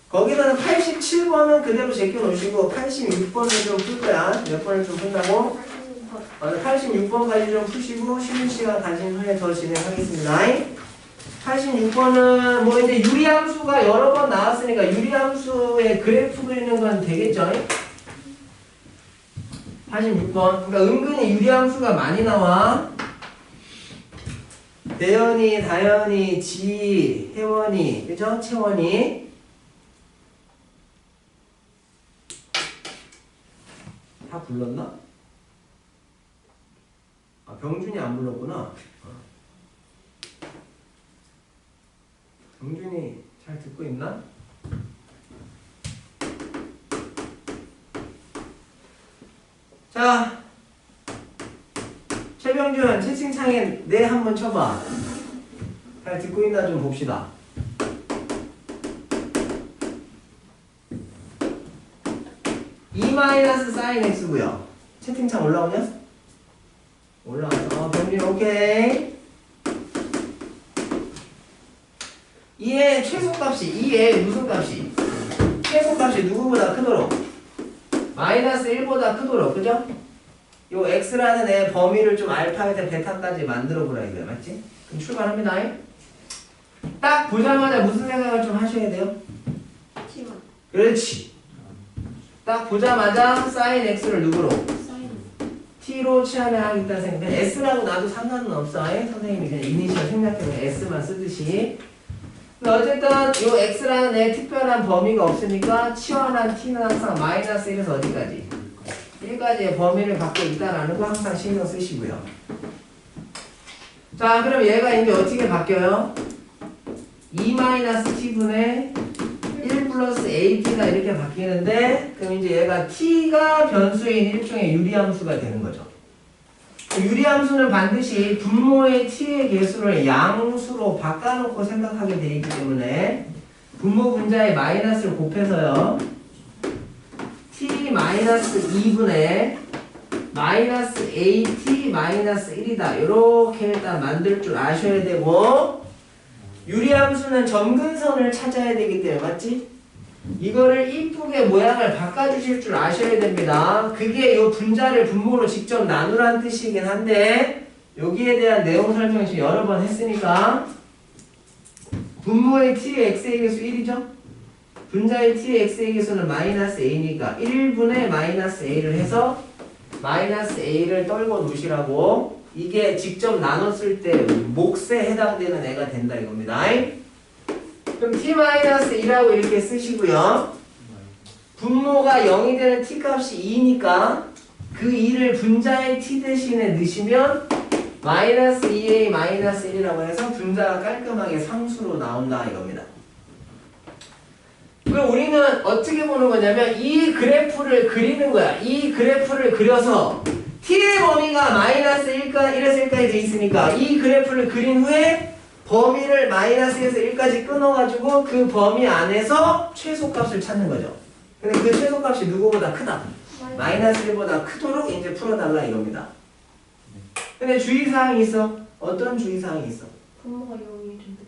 거기서는 87번은 그대로 제껴놓으시고 86번을 좀 풀 거야. 몇 번을 좀 푼다고? 86번까지 좀 푸시고 쉬는 시간 가진 후에 더 진행하겠습니다. 86번은 뭐 이제 유리함수가 여러 번 나왔으니까 유리함수의 그래프 그리는 건 되겠죠? 86번. 그러니까 은근히 유리함수가 많이 나와. 대연이, 다연이, 지, 혜원이, 그죠? 채원이. 다 불렀나? 아, 병준이 안 불렀구나. 병준이 잘 듣고 있나? 자, 최병준 채팅창에 네 한번 쳐봐. 잘 듣고 있나 좀 봅시다. E- 사인 X고요. 채팅창 올라오냐? 올라와요. 병준 오케이. 2의 최소값이 2의 무슨 값이? 최소값이 누구보다 크도록 마이너스 1보다 크도록. 그죠? 요 x라는 애 범위를 좀 알파에서 베타까지 만들어 보라 이거야. 맞지? 그럼 출발합니다. 딱 보자마자 무슨 생각을 좀 하셔야 돼요?
T1.
그렇지. 딱 보자마자 사인 x를 누구로? t로 치환하겠다는 생각. s라고 나도 상관은 없어. 선생님이 그냥 이니셜 생략해서 s만 쓰듯이. 어쨌든 요 x라는 애 특별한 범위가 없으니까 치환한 t는 항상 마이너스 1에서 어디까지? 1까지의 범위를 갖고 있다라는 거 항상 신경 쓰시고요. 자, 그럼 얘가 이제 어떻게 바뀌어요? 2-t분의 1 플러스 ap가 이렇게 바뀌는데, 그럼 이제 얘가 t가 변수인 일종의 유리함수가 되는 거죠. 유리함수는 반드시 분모의 t의 개수를 양수로 바꿔놓고 생각하게 되어 있기 때문에 분모 분자에 마이너스를 곱해서요. t-2분의 마이너스 at 마이너스 1이다. 이렇게 일단 만들 줄 아셔야 되고, 유리함수는 점근선을 찾아야 되기 때문에 맞지? 이거를 이쁘게 모양을 바꿔주실 줄 아셔야 됩니다. 그게 이 분자를 분모로 직접 나누라는 뜻이긴 한데 여기에 대한 내용 설명을 지금 여러 번 했으니까 분모의 t의 x의 개수 1이죠? 분자의 t의 x의 개수는 마이너스 a니까 1분의 마이너스 a를 해서 마이너스 a를 떨궈 놓으시라고. 이게 직접 나눴을 때 몫에 해당되는 애가 된다 이겁니다. 그럼 t-1이라고 이렇게 쓰시고요. 분모가 0이 되는 t값이 2니까 그 2를 분자의 t 대신에 넣으시면 마이너스 2a 마이너스 1이라고 해서 분자가 깔끔하게 상수로 나온다 이겁니다. 그럼 우리는 어떻게 보는 거냐면 이 그래프를 그리는 거야. 이 그래프를 그려서 t의 범위가 마이너스 1에서 1까지 돼 있으니까 이 그래프를 그린 후에 범위를 마이너스에서 1까지 끊어가지고 그 범위 안에서 최소값을 찾는 거죠. 근데 그 최소값이 누구보다 크다. 마이너스 1보다 크도록 이제 풀어달라 이겁니다. 근데 주의사항이 있어. 어떤 주의사항이 있어?
분모가 0이 된다.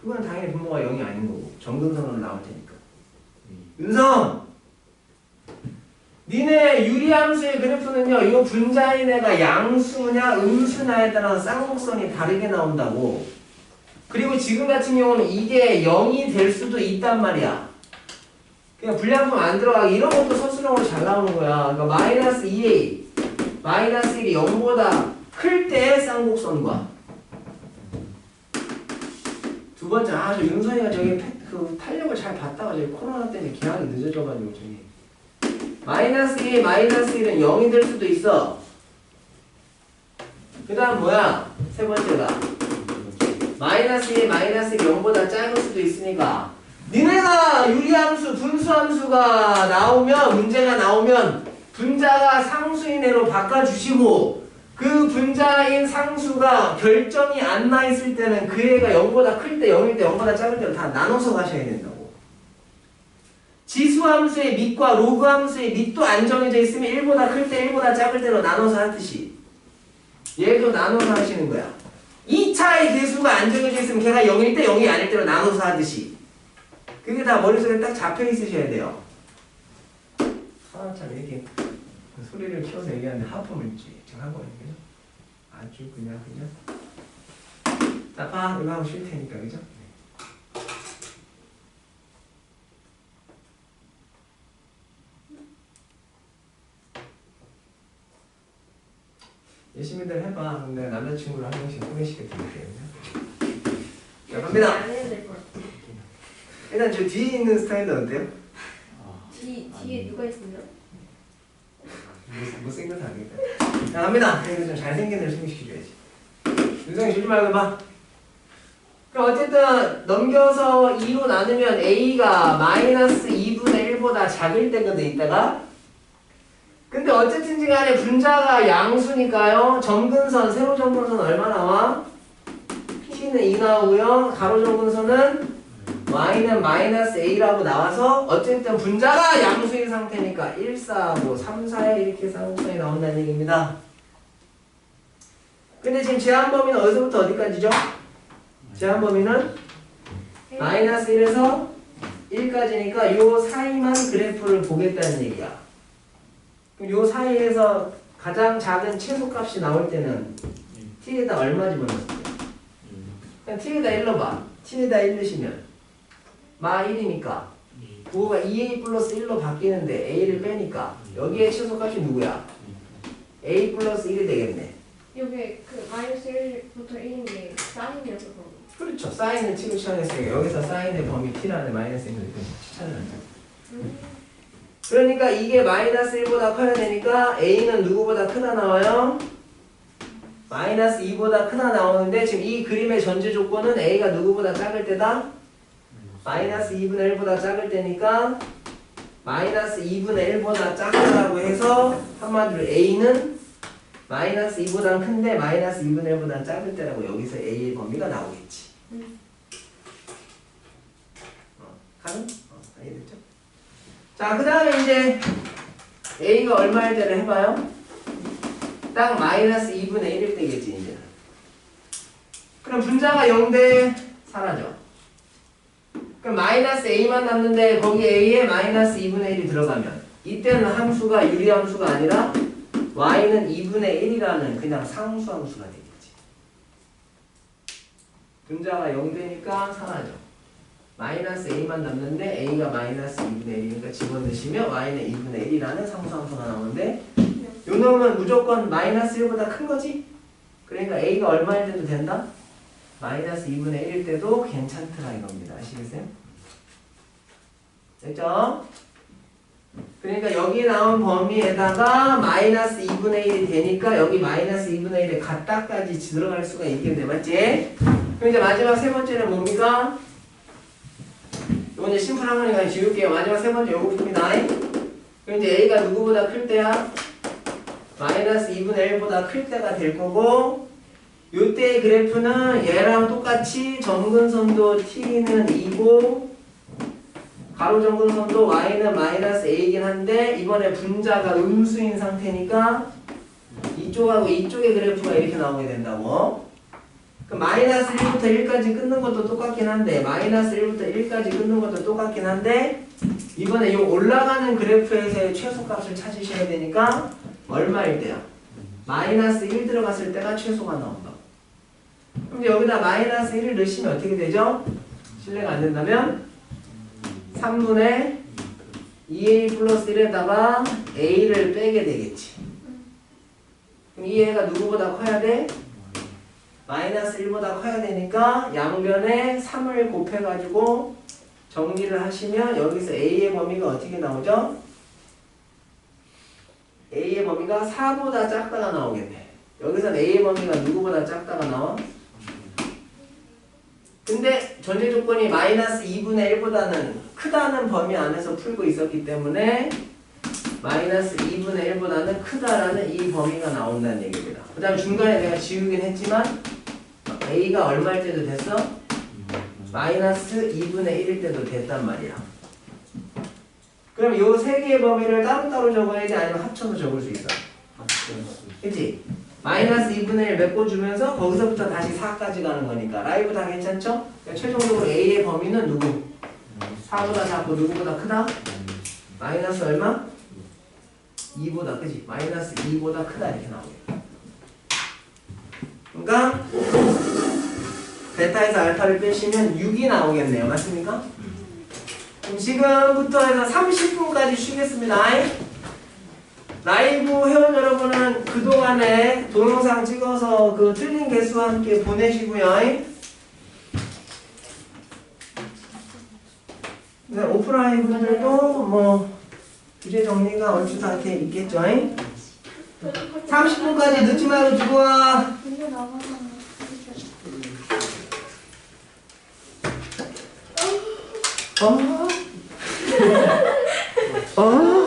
그건 당연히 분모가 0이 아닌 거고 정근선으로 나올 테니까. 윤성! 니네 유리함수의 그래프는요 이거 분자인 애가 양수냐 음수냐에 따라서 쌍곡선이 다르게 나온다고. 그리고 지금 같은 경우는 이게 0이 될 수도 있단 말이야. 그냥 불량품 안 들어가게 이런 것도 서술형으로 잘 나오는 거야. 그러니까 마이너스 2a 마이너스 1이 0보다 클 때 쌍곡선과 두 번째 저 윤선이가 저기 그 탄력을 잘 받다가 저기 코로나 때문에 기한이 늦어져가지고 저기 마이너스 2 마이너스 1은 0이 될 수도 있어. 그 다음 뭐야? 세 번째가 마이너스 2 마이너스 1이 0보다 작을 수도 있으니까 니네가 유리함수 분수함수가 나오면 문제가 나오면 분자가 상수인 애로 바꿔주시고 그 분자인 상수가 결정이 안 나 있을 때는 그 애가 0보다 클 때 0일 때 0보다 작을 때로 다 나눠서 가셔야 된다고. 지수함수의 밑과 로그함수의 밑도 안 정해져 있으면 1보다 클 때 1보다 작을 때로 나눠서 하듯이 얘도 나눠서 하시는 거야. 2차의 개수가 안 정해져 있으면 걔가 0일 때 0이 아닐 때로 나눠서 하듯이 그게 다 머릿속에 딱 잡혀 있으셔야 돼요. 참 이렇게 소리를 키워서 얘기하는데 하품을 지금 하고 있는 거죠. 아주 그냥 자, 이거 하고 쉴 테니까 그죠? 열심히들 해봐. 근데 남자친구를 한 명씩 소개시켜 드릴게요. 자, 갑니다.
안 해도 될 것 같아.
일단 저 뒤에 있는 스타일은 어때요?
뒤에 누가 있었냐?
못생겨서 안 되겠다. 자, 갑니다. 그래서 좀 잘생긴 애를 소개시켜줘야지. 윤성이 주지 말고 봐. 그럼 어쨌든 넘겨서 2로 나누면 A가 마이너스 2분의 1보다 작을 때거든 이따가. 근데 어쨌든지 간에 분자가 양수니까요. 점근선, 세로 점근선 얼마 나와? T는 2 나오고요. 가로 점근선은 Y는 마이너스 A라고 나와서 어쨌든 분자가 양수인 상태니까 1, 4, 뭐 3, 4에 이렇게 쌍곡선이 나온다는 얘기입니다. 근데 지금 제한 범위는 어디서부터 어디까지죠? 제한 범위는 마이너스 1에서 1까지니까 요 사이만 그래프를 보겠다는 얘기야. 그럼 요 사이에서 가장 작은 최소값이 나올 때는 t에다 얼마 집어넣었어요? 그냥 t에다 1 넣어봐. t에다 1 넣으시면 마 1이니까 부호가 2a 플러스 1로 바뀌는데 a를 빼니까 여기에 최소값이 누구야? a 플러스 1이 되겠네.
여기 그 마이너스 1부터 1인 게 사인이라서 그런 거.
그렇죠. 사인을 치고 시작했으니까 여기서 사인의 범위 t라는 마이너스 1을 찾아내는 거야. 그러니까 이게 마이너스 1보다 커야 되니까 a는 누구보다 크다 나와요? 마이너스 2보다 크다 나오는데 지금 이 그림의 전제 조건은 a가 누구보다 작을 때다? 마이너스 2분의 1보다 작을 때니까 마이너스 2분의 1보다 작다라고 해서 한마디로 a는 마이너스 2보다 큰데 마이너스 2분의 1보다 작을 때라고 여기서 a의 범위가 나오겠지. 가능? 이해됐죠? 자, 그 다음에 이제 a가 얼마일 때를 해봐요. 딱 마이너스 2분의 1일 때겠지 이제. 그럼 분자가 0대 사라져. 그럼 마이너스 a만 남는데 거기 a에 마이너스 2분의 1이 들어가면 이때는 함수가 유리함수가 아니라 y는 2분의 1이라는 그냥 상수함수가 되겠지. 분자가 0되니까 사라져. 마이너스 a만 남는데 a가 마이너스 2분의 1이니까 집어넣으시면 y는 2분의 1이라는 상수함수가 나오는데 요 놈은 무조건 마이너스 1보다 큰 거지? 그러니까 a가 얼마일 때도 된다? 마이너스 2분의 1일 때도 괜찮더라 이겁니다. 아시겠어요? 됐죠? 그러니까 여기 나온 범위에다가 마이너스 2분의 1이 되니까 여기 마이너스 2분의 1에 갖다까지 들어갈 수가 있겠네. 맞지? 그럼 이제 마지막 세 번째는 뭡니까? 이건 이제 심플한 거니까 지울게요. 마지막 세 번째 요거 풉니다. 그럼 이제 A가 누구보다 클 때야? 마이너스 2분의 1보다 클 때가 될 거고, 요때의 그래프는 얘랑 똑같이 점근선도 T는 2고 가로 점근선도 Y는 마이너스 A이긴 한데 이번에 분자가 음수인 상태니까 이쪽하고 이쪽의 그래프가 이렇게 나오게 된다고. 그럼 마이너스 1부터 1까지 끊는 것도 똑같긴 한데 마이너스 1부터 1까지 끊는 것도 똑같긴 한데 이번에 이 올라가는 그래프에서의 최소값을 찾으셔야 되니까 얼마일 때야? 마이너스 1 들어갔을 때가 최소가 나온다. 그럼 여기다 마이너스 1을 넣으시면 어떻게 되죠? 실례가 안 된다면 3분의 2a 플러스 1에다가 a를 빼게 되겠지. 그럼 이 애가 누구보다 커야 돼? 마이너스 1보다 커야 되니까 양변에 3을 곱해가지고 정리를 하시면 여기서 a의 범위가 어떻게 나오죠? a의 범위가 4보다 작다가 나오겠네. 여기서는 a의 범위가 누구보다 작다가 나와? 근데 전제 조건이 마이너스 2분의 1보다는 크다는 범위 안에서 풀고 있었기 때문에 마이너스 2분의 1보다는 크다라는 이 범위가 나온다는 얘기입니다. 그 다음 중간에 내가 지우긴 했지만 a가 얼마일 때도 됐어? 마이너스 2분의 1일 때도 됐단 말이야. 그럼 요 세 개의 범위를 따로따로 적어야 돼? 아니면 합쳐서 적을 수 있어? 그치? 마이너스 2분의 1 메꿔주면서 거기서부터 다시 4까지 가는 거니까 라이브 다 괜찮죠? 그러니까 최종적으로 A의 범위는 누구? 4보다 작고 누구보다 크다? 마이너스 얼마? 2보다 그치? 마이너스 2보다 크다 이렇게 나오겠다. 그러니까 베타에서 알파를 빼시면 6이 나오겠네요. 맞습니까? 그럼 지금부터 해서 30분까지 쉬겠습니다. 라이브 회원 여러분은 그동안에 동영상 찍어서 그 틀린 개수와 함께 보내시고요. 네, 오프라인 분들도 뭐 주제 정리가 얼추 다 이렇게 있겠죠. 30분까지 늦지 말고 두고 와.
근데 나가서
어? 어?